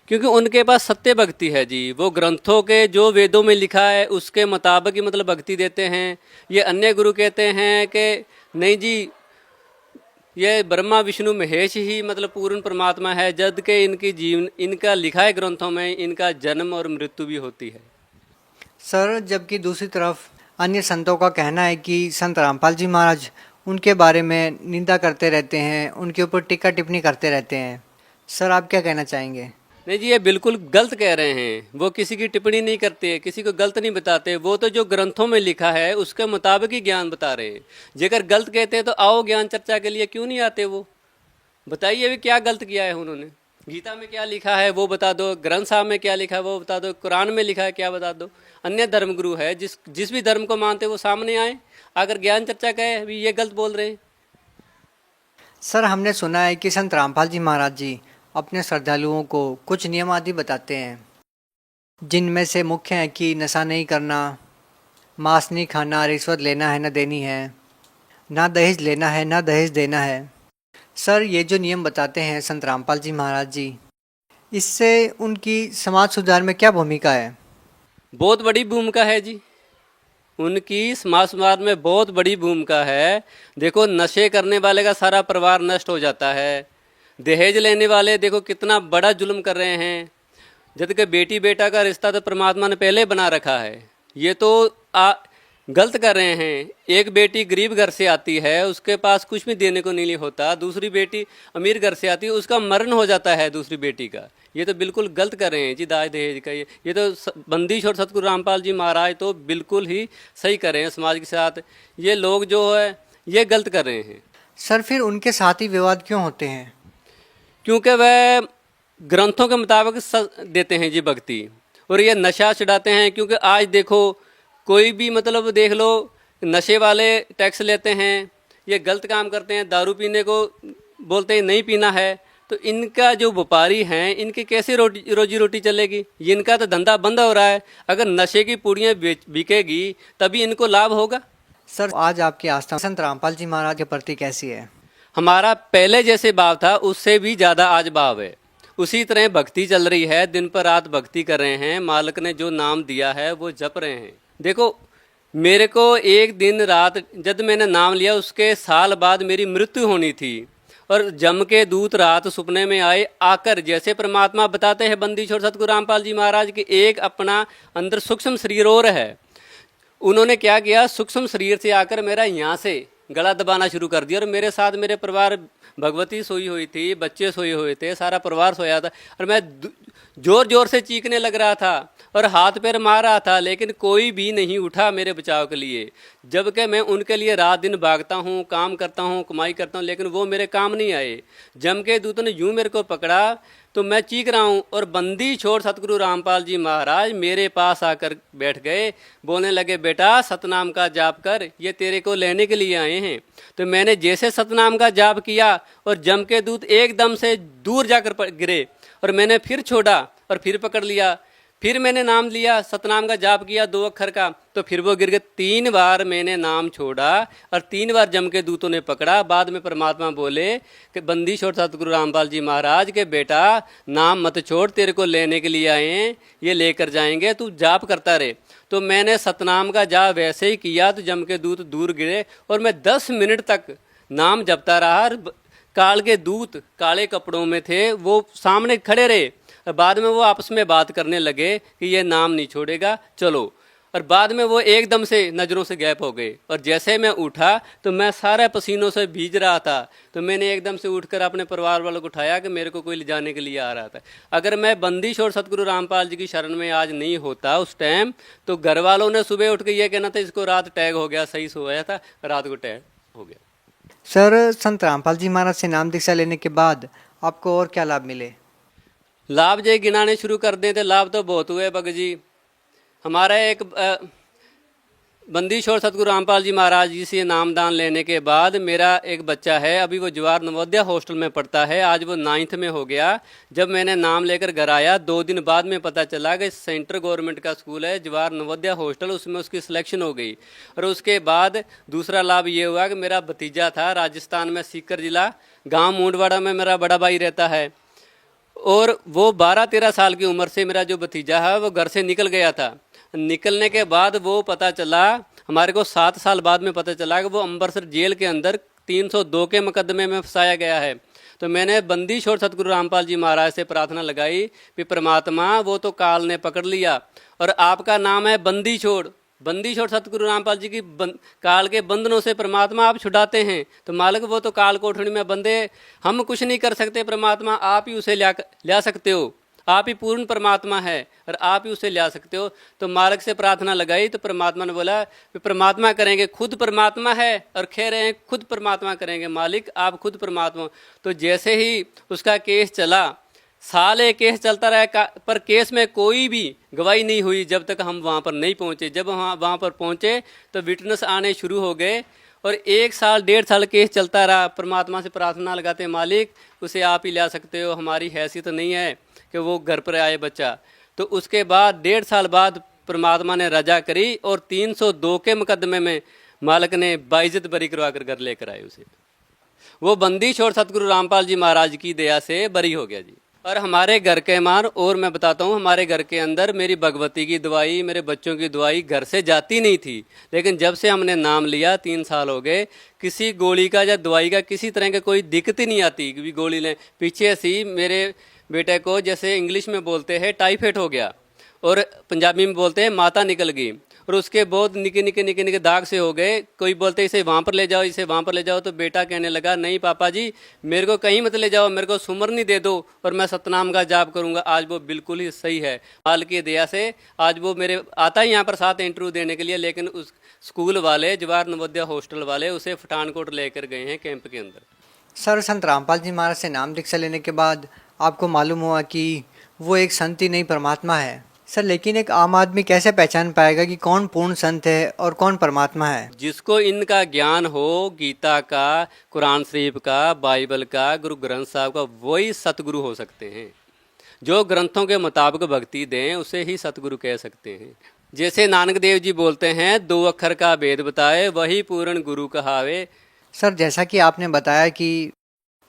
क्योंकि उनके पास सत्य भक्ति है जी। वो ग्रंथों के जो वेदों में लिखा है उसके मुताबिक ही मतलब भक्ति देते हैं। ये अन्य गुरु कहते हैं कि नहीं जी ये ब्रह्मा विष्णु महेश ही मतलब पूर्ण परमात्मा है, जब के इनकी जीवन इनका लिखा है ग्रंथों में इनका जन्म और मृत्यु भी होती है। सर, जबकि दूसरी तरफ अन्य संतों का कहना है कि संत रामपाल जी महाराज उनके बारे में निंदा करते रहते हैं, उनके ऊपर टीका टिप्पणी करते रहते हैं। सर, आप क्या कहना चाहेंगे? नहीं जी, ये बिल्कुल गलत कह रहे हैं। वो किसी की टिप्पणी नहीं करते, किसी को गलत नहीं बताते। वो तो जो ग्रंथों में लिखा है उसके मुताबिक ही ज्ञान बता रहे हैं। जेकर गलत कहते हैं तो आओ ज्ञान चर्चा के लिए, क्यों नहीं आते? वो बताइए भी क्या गलत किया है उन्होंने। गीता में क्या लिखा है वो बता दो, ग्रंथ साहब में क्या लिखा है वो बता दो, कुरान में लिखा है क्या बता दो। अन्य धर्मगुरु है जिस भी धर्म को मानते वो सामने आए, अगर ज्ञान चर्चा कहे भी ये गलत बोल रहे हैं। सर, हमने सुना है कि संत रामपाल जी महाराज जी अपने श्रद्धालुओं को कुछ नियम आदि बताते हैं, जिनमें से मुख्य है कि नशा नहीं करना, मांस नहीं खाना, रिश्वत लेना है न देनी है, ना दहेज लेना है ना दहेज देना है। सर, ये जो नियम बताते हैं संत रामपाल जी महाराज जी, इससे उनकी समाज सुधार में क्या भूमिका है? बहुत बड़ी भूमिका है जी, उनकी समाज सुधार में बहुत बड़ी भूमिका है। देखो, नशे करने वाले का सारा परिवार नष्ट हो जाता है। दहेज लेने वाले देखो कितना बड़ा जुल्म कर रहे हैं। जबकि बेटी बेटा का रिश्ता तो परमात्मा ने पहले बना रखा है, ये तो गलत कर रहे हैं। एक बेटी गरीब घर से आती है, उसके पास कुछ भी देने को नहीं होता, दूसरी बेटी अमीर घर से आती है, उसका मरण हो जाता है दूसरी बेटी का। ये तो बिल्कुल गलत कर रहे हैं जी दाज दहेज का। ये तो बंदिश और सतगुरु रामपाल जी महाराज तो बिल्कुल ही सही कर रहे हैं समाज के साथ। ये लोग जो है ये गलत कर रहे हैं। सर, फिर उनके साथ ही विवाद क्यों होते हैं? क्योंकि वह ग्रंथों के मुताबिक देते हैं जी भक्ति, और ये नशा चढ़ाते हैं। क्योंकि आज देखो कोई भी मतलब देख लो, नशे वाले टैक्स लेते हैं, ये गलत काम करते हैं, दारू पीने को बोलते हैं नहीं पीना है। तो इनका जो व्यापारी हैं इनकी कैसे रोजी रोटी चलेगी? इनका तो धंधा बंद हो रहा है। अगर नशे की पूड़ियाँ बिकेगी तभी इनको लाभ होगा। सर, आज आपकी आस्था संत रामपाल जी महाराज के प्रति कैसी है? हमारा पहले जैसे भाव था उससे भी ज़्यादा आज भाव है। उसी तरह भक्ति चल रही है, दिन पर रात भक्ति कर रहे हैं। मालिक ने जो नाम दिया है वो जप रहे हैं। देखो, मेरे को एक दिन रात जब मैंने नाम लिया उसके साल बाद मेरी मृत्यु होनी थी, और जम के दूत रात सपने में आए, आकर जैसे परमात्मा बताते हैं बंदी छोड़ सतगुरु रामपाल जी महाराज के एक अपना अंदर सूक्ष्म शरीर और है। उन्होंने क्या किया, सूक्ष्म शरीर से आकर मेरा यहाँ से गला दबाना शुरू कर दिया। और मेरे साथ मेरे परिवार, भगवती सोई हुई थी, बच्चे सोए हुए थे, सारा परिवार सोया था। और मैं जोर जोर से चीखने लग रहा था और हाथ पैर मार रहा था, लेकिन कोई भी नहीं उठा मेरे बचाव के लिए। जबकि मैं उनके लिए रात दिन भागता हूँ, काम करता हूँ, कमाई करता हूँ, लेकिन वो मेरे काम नहीं आए। जम के दूतों ने यूं मेरे को पकड़ा तो मैं चीख रहा हूँ और बंदी छोड़ सतगुरु रामपाल जी महाराज मेरे पास आकर बैठ गए। बोलने लगे, बेटा सतनाम का जाप कर, ये तेरे को लेने के लिए आए हैं। तो मैंने जैसे सतनाम का जाप किया और जम के दूत एकदम से दूर जाकर गिरे और मैंने फिर छोड़ा और फिर पकड़ लिया। फिर मैंने नाम लिया, सतनाम का जाप किया 2 अक्षर का, तो फिर वो गिर गए। 3 बार मैंने नाम छोड़ा और 3 बार जम के दूतों ने पकड़ा। बाद में परमात्मा बोले कि बंदी छोड़ सतगुरु रामपाल जी महाराज के, बेटा नाम मत छोड़, तेरे को लेने के लिए आए हैं, ये लेकर जाएंगे, तू जाप करता रहे। तो मैंने सतनाम का जाप वैसे ही किया तो जम के दूत दूर गिरे और मैं 10 मिनट तक नाम जपता रहा। काल के दूत काले कपड़ों में थे, वो सामने खड़े रहे। बाद में वो आपस में बात करने लगे कि ये नाम नहीं छोड़ेगा, चलो। और बाद में वो एकदम से नज़रों से गायब हो गए। और जैसे मैं उठा तो मैं सारे पसीनों से भीज रहा था। तो मैंने एकदम से उठकर अपने परिवार वालों को उठाया कि मेरे को कोई ले जाने के लिए आ रहा था। अगर मैं बंदी छोड़ सतगुरु रामपाल जी की शरण में आज नहीं होता उस टाइम, तो घर वालों ने सुबह उठ के ये कहना था इसको रात टैग हो गया, सही सोया था, रात को टैग हो गया। सर, संत रामपाल जी महाराज से नाम दीक्षा लेने के बाद आपको और क्या लाभ मिले? लाभ जो गिनाने शुरू कर दें तो लाभ तो बहुत हुए भगत जी। हमारा एक बंदी छोड़ सतगुरु रामपाल जी महाराज जी से नामदान लेने के बाद मेरा एक बच्चा है, अभी वो जवाहर नवोदय हॉस्टल में पढ़ता है, आज वो 9th में हो गया। जब मैंने नाम लेकर घर आया 2 दिन बाद में पता चला कि सेंट्रल गवर्नमेंट का स्कूल है जवाहर नवोदय हॉस्टल, उसमें उसकी सिलेक्शन हो गई। और उसके बाद दूसरा लाभ ये हुआ कि मेरा भतीजा था राजस्थान में, सीकर जिला गाँव मूंडवाड़ा में मेरा बड़ा भाई रहता है, और वो 12-13 साल की उम्र से मेरा जो भतीजा है वो घर से निकल गया था। निकलने के बाद वो पता चला, हमारे को 7 साल बाद में पता चला कि वो अमृतसर जेल के अंदर 302 के मुकदमे में फंसाया गया है। तो मैंने बंदी छोड़ सतगुरु रामपाल जी महाराज से प्रार्थना लगाई कि परमात्मा वो तो काल ने पकड़ लिया और आपका नाम है बंदी छोड़। बंदी छोड़ सतगुरु रामपाल जी की काल के बंधनों से परमात्मा आप छुड़ाते हैं। तो मालिक वो तो काल कोठरी में बंदे, हम कुछ नहीं कर सकते, परमात्मा आप ही उसे ला सकते हो, आप ही पूर्ण परमात्मा है और आप ही उसे ला सकते हो। तो मालिक से प्रार्थना लगाई तो परमात्मा ने बोला कि परमात्मा करेंगे, खुद परमात्मा है और कह रहे हैं खुद परमात्मा करेंगे, मालिक आप खुद परमात्मा। तो जैसे ही उसका केस चला, साल एक केस चलता रहा, पर केस में कोई भी गवाही नहीं हुई जब तक हम वहाँ पर नहीं पहुँचे। जब वहाँ पर पहुँचे तो विटनेस आने शुरू हो गए और 1 साल 1.5 साल केस चलता रहा। परमात्मा से प्रार्थना लगाते, मालिक उसे आप ही ला सकते हो, हमारी हैसियत नहीं है कि वो घर पर आए बच्चा। तो उसके बाद 1.5 साल बाद परमात्मा ने रजा करी और 302 के मुकदमे में मालिक ने बाइज्जत बरी करवा कर घर लेकर आए उसे। वो बंदी छोड़ सतगुरु रामपाल जी महाराज की दया से बरी हो गया जी। और हमारे घर के मान, और मैं बताता हूँ, हमारे घर के अंदर मेरी भगवती की दवाई, मेरे बच्चों की दवाई घर से जाती नहीं थी, लेकिन जब से हमने नाम लिया 3 साल हो गए, किसी गोली का या दवाई का किसी तरह का कोई दिक्कत ही नहीं आती कि गोली लें। पीछे से मेरे बेटे को, जैसे इंग्लिश में बोलते हैं टाइफाइड हो गया और पंजाबी में बोलते हैं माता निकल गई, और उसके बहुत निके निके दाग से हो गए। कोई बोलते इसे वहाँ पर ले जाओ, इसे वहाँ पर ले जाओ। तो बेटा कहने लगा, नहीं पापा जी मेरे को कहीं मत ले जाओ, मेरे को सुमरनी दे दो और मैं सतनाम का जाप करूँगा। आज वो बिल्कुल ही सही है, माल की दया से। आज वो मेरे आता ही यहाँ पर साथ इंटरव्यू देने के लिए, लेकिन उस स्कूल वाले जवाहर नवोदय हॉस्टल वाले उसे पठानकोट लेकर गए हैं कैंप के अंदर। सर, संत रामपाल जी महाराज से नाम दीक्षा लेने के बाद आपको मालूम हुआ कि वो एक संत ही नहीं परमात्मा है। सर, लेकिन एक आम आदमी कैसे पहचान पाएगा कि कौन पूर्ण संत है और कौन परमात्मा है? जिसको इनका ज्ञान हो, गीता का, कुरान शरीफ का, बाइबल का, गुरु ग्रंथ साहब का, वही सतगुरु हो सकते हैं। जो ग्रंथों के मुताबिक भक्ति दें उसे ही सतगुरु कह सकते हैं। जैसे नानक देव जी बोलते हैं, 2 अक्षर का भेद बताए वही पूर्ण गुरु कहावे। सर, जैसा कि आपने बताया कि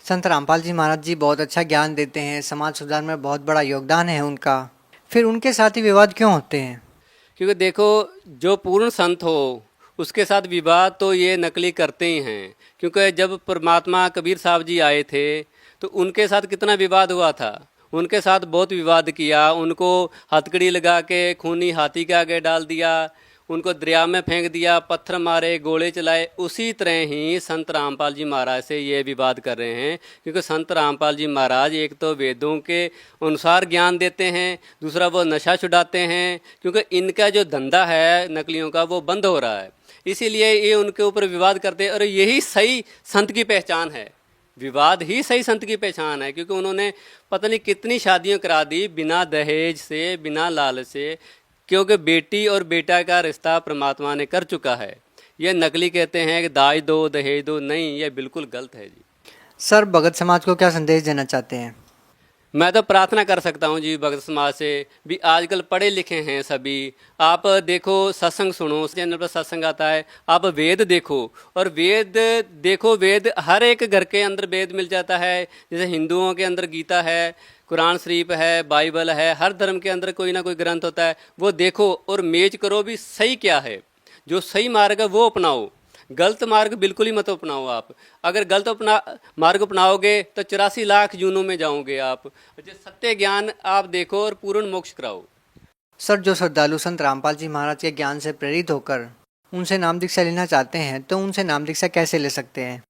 संत रामपाल जी महाराज जी बहुत अच्छा ज्ञान देते हैं, समाज सुधार में बहुत बड़ा योगदान है उनका, फिर उनके साथ ही विवाद क्यों होते हैं? क्योंकि देखो, जो पूर्ण संत हो उसके साथ विवाद तो ये नकली करते ही हैं। क्योंकि जब परमात्मा कबीर साहब जी आए थे तो उनके साथ कितना विवाद हुआ था, उनके साथ बहुत विवाद किया, उनको हथकड़ी लगा के खूनी हाथी के आगे डाल दिया, उनको दरिया में फेंक दिया, पत्थर मारे, गोले चलाए। उसी तरह ही संत रामपाल जी महाराज से ये विवाद कर रहे हैं, क्योंकि संत रामपाल जी महाराज एक तो वेदों के अनुसार ज्ञान देते हैं, दूसरा वो नशा छुड़ाते हैं, क्योंकि इनका जो धंधा है नकलियों का वो बंद हो रहा है, इसीलिए ये उनके ऊपर विवाद करते हैं। और यही सही संत की पहचान है, विवाद ही सही संत की पहचान है, क्योंकि उन्होंने पता नहीं कितनी शादियां करा दी बिना दहेज से, बिना लालच से, क्योंकि बेटी और बेटा का रिश्ता परमात्मा ने कर चुका है। ये नकली कहते हैं कि दाज दो दहेज दो, नहीं, ये बिल्कुल गलत है जी। सर, भगत समाज को क्या संदेश देना चाहते हैं? मैं तो प्रार्थना कर सकता हूँ जी भगत समाज से भी, आजकल पढ़े लिखे हैं सभी, आप देखो सत्संग सुनो, चैनल पर सत्संग आता है, आप वेद देखो, और वेद देखो, वेद हर एक घर के अंदर वेद मिल जाता है। जैसे हिंदुओं के अंदर गीता है, कुरान शरीफ है, बाइबल है, हर धर्म के अंदर कोई ना कोई ग्रंथ होता है, वो देखो और मेज करो भी सही क्या है, जो सही मार्ग है वो अपनाओ, गलत मार्ग बिल्कुल ही मत अपनाओ। आप अगर गलत मार्ग अपनाओगे तो 84 लाख जूनों में जाओगे आप। जो सत्य ज्ञान आप देखो और पूर्ण मोक्ष कराओ। सर, जो श्रद्धालु संत रामपाल जी महाराज के ज्ञान से प्रेरित होकर उनसे नाम दीक्षा लेना चाहते हैं, तो उनसे नाम दीक्षा कैसे ले सकते हैं?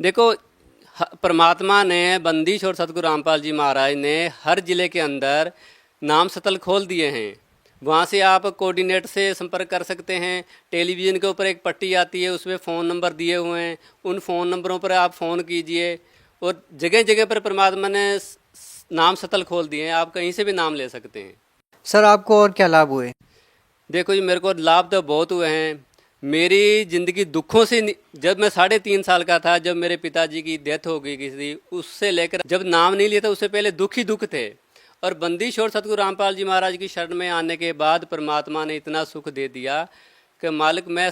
देखो, परमात्मा ने, बंदिश और सतगुरु रामपाल जी महाराज ने हर जिले के अंदर नाम सतल खोल दिए हैं। वहाँ से आप कोऑर्डिनेटर से संपर्क कर सकते हैं। टेलीविज़न के ऊपर एक पट्टी आती है, उसमें फ़ोन नंबर दिए हुए हैं, उन फ़ोन नंबरों पर आप फ़ोन कीजिए। और जगह जगह पर परमात्मा ने नाम सतल खोल दिए हैं, आप कहीं से भी नाम ले सकते हैं। सर, आपको और क्या लाभ हुए? देखो जी, मेरे को लाभ तो बहुत हुए हैं। मेरी ज़िंदगी दुखों से जब मैं 3.5 साल का था, जब मेरे पिताजी की डेथ हो गई किसी, उससे लेकर जब नाम नहीं लिया था उससे पहले दुख ही दुख थे। और बंदिश और सतगुरु रामपाल जी महाराज की शरण में आने के बाद परमात्मा ने इतना सुख दे दिया कि मालिक मैं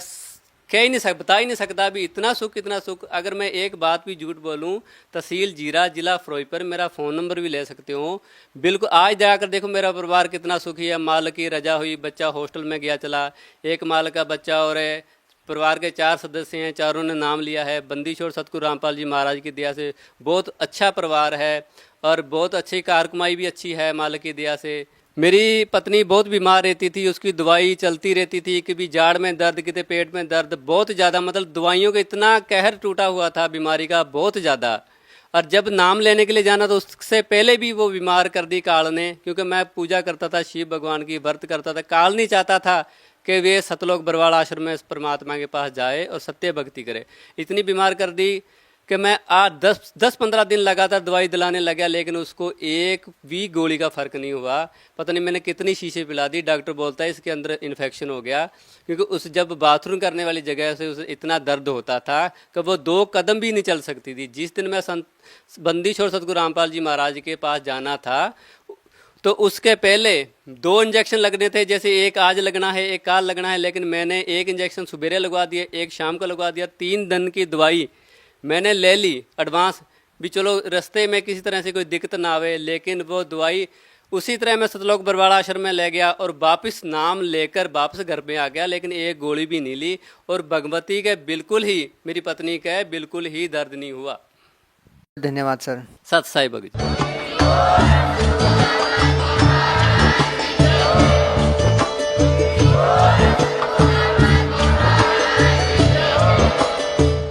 कह ही नहीं सकता, बता ही नहीं सकता भी, इतना सुख। अगर मैं एक बात भी झूठ बोलूं, तहसील जीरा, जिला फिरोजपुर, मेरा फ़ोन नंबर भी ले सकते हो। बिल्कुल आज जाकर देखो मेरा परिवार कितना सुखी है। मालिक की रजा हुई, बच्चा हॉस्टल में गया चला, एक मालिक का बच्चा और है, परिवार के 4 सदस्य हैं, चारों ने नाम लिया है। बंदिश और सतगुरु रामपाल जी महाराज की दया से बहुत अच्छा परिवार है और बहुत अच्छी कार कमाई भी अच्छी है मालिक की दया से। मेरी पत्नी बहुत बीमार रहती थी, उसकी दवाई चलती रहती थी, कभी जाड़ में दर्द, कितने पेट में दर्द, बहुत ज़्यादा, मतलब दवाइयों का इतना कहर टूटा हुआ था बीमारी का, बहुत ज़्यादा। और जब नाम लेने के लिए जाना तो उससे पहले भी वो बीमार कर दी काल ने, क्योंकि मैं पूजा करता था, शिव भगवान की व्रत करता था। काल नहीं चाहता था कि वे सतलोक बरवाड़ा आश्रम में परमात्मा के पास जाए और सत्य भक्ति करे। इतनी बीमार कर दी कि मैं आज 10-15 दिन लगातार दवाई दिलाने लगा, लेकिन उसको एक भी गोली का फ़र्क नहीं हुआ। पता नहीं मैंने कितनी शीशे पिला दी। डॉक्टर बोलता है इसके अंदर इन्फेक्शन हो गया, क्योंकि उस जब बाथरूम करने वाली जगह से उसे इतना दर्द होता था कि वो 2 कदम भी नहीं चल सकती थी। जिस दिन मैं बंदिश और सतगुरु रामपाल जी महाराज के पास जाना था, तो उसके पहले 2 इंजेक्शन लगने थे, जैसे एक आज लगना है, एक काल लगना है, लेकिन मैंने एक इंजेक्शन सुबेरे लगवा दिया, एक शाम को लगवा दिया। 3 दिन की दवाई मैंने ले ली एडवांस भी, चलो रास्ते में किसी तरह से कोई दिक्कत ना आवे। लेकिन वो दवाई उसी तरह मैं सतलोक बरवाड़ा आश्रम में ले गया और वापस नाम लेकर वापस घर में आ गया, लेकिन एक गोली भी नहीं ली। और भगवती के बिल्कुल ही, मेरी पत्नी के बिल्कुल ही दर्द नहीं हुआ। धन्यवाद सर। सत साई भगत।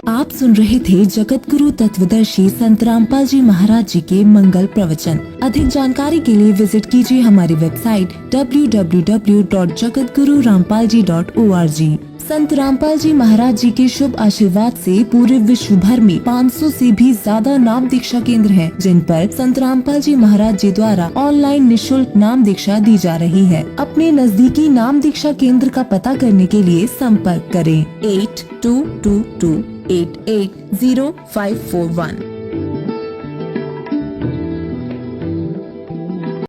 आप सुन रहे थे जगत गुरु तत्वदर्शी संत रामपाल जी महाराज जी के मंगल प्रवचन। अधिक जानकारी के लिए विजिट कीजिए हमारी वेबसाइट www.jagatgururampalji.org। संत रामपाल जी महाराज जी के शुभ आशीर्वाद से पूरे विश्व भर में 500 से भी ज्यादा नाम दीक्षा केंद्र हैं, जिन पर संत रामपाल जी महाराज जी द्वारा ऑनलाइन निशुल्क नाम दीक्षा दी जा रही है। अपने नजदीकी नाम दीक्षा केंद्र का पता करने के लिए संपर्क करें 8222880541।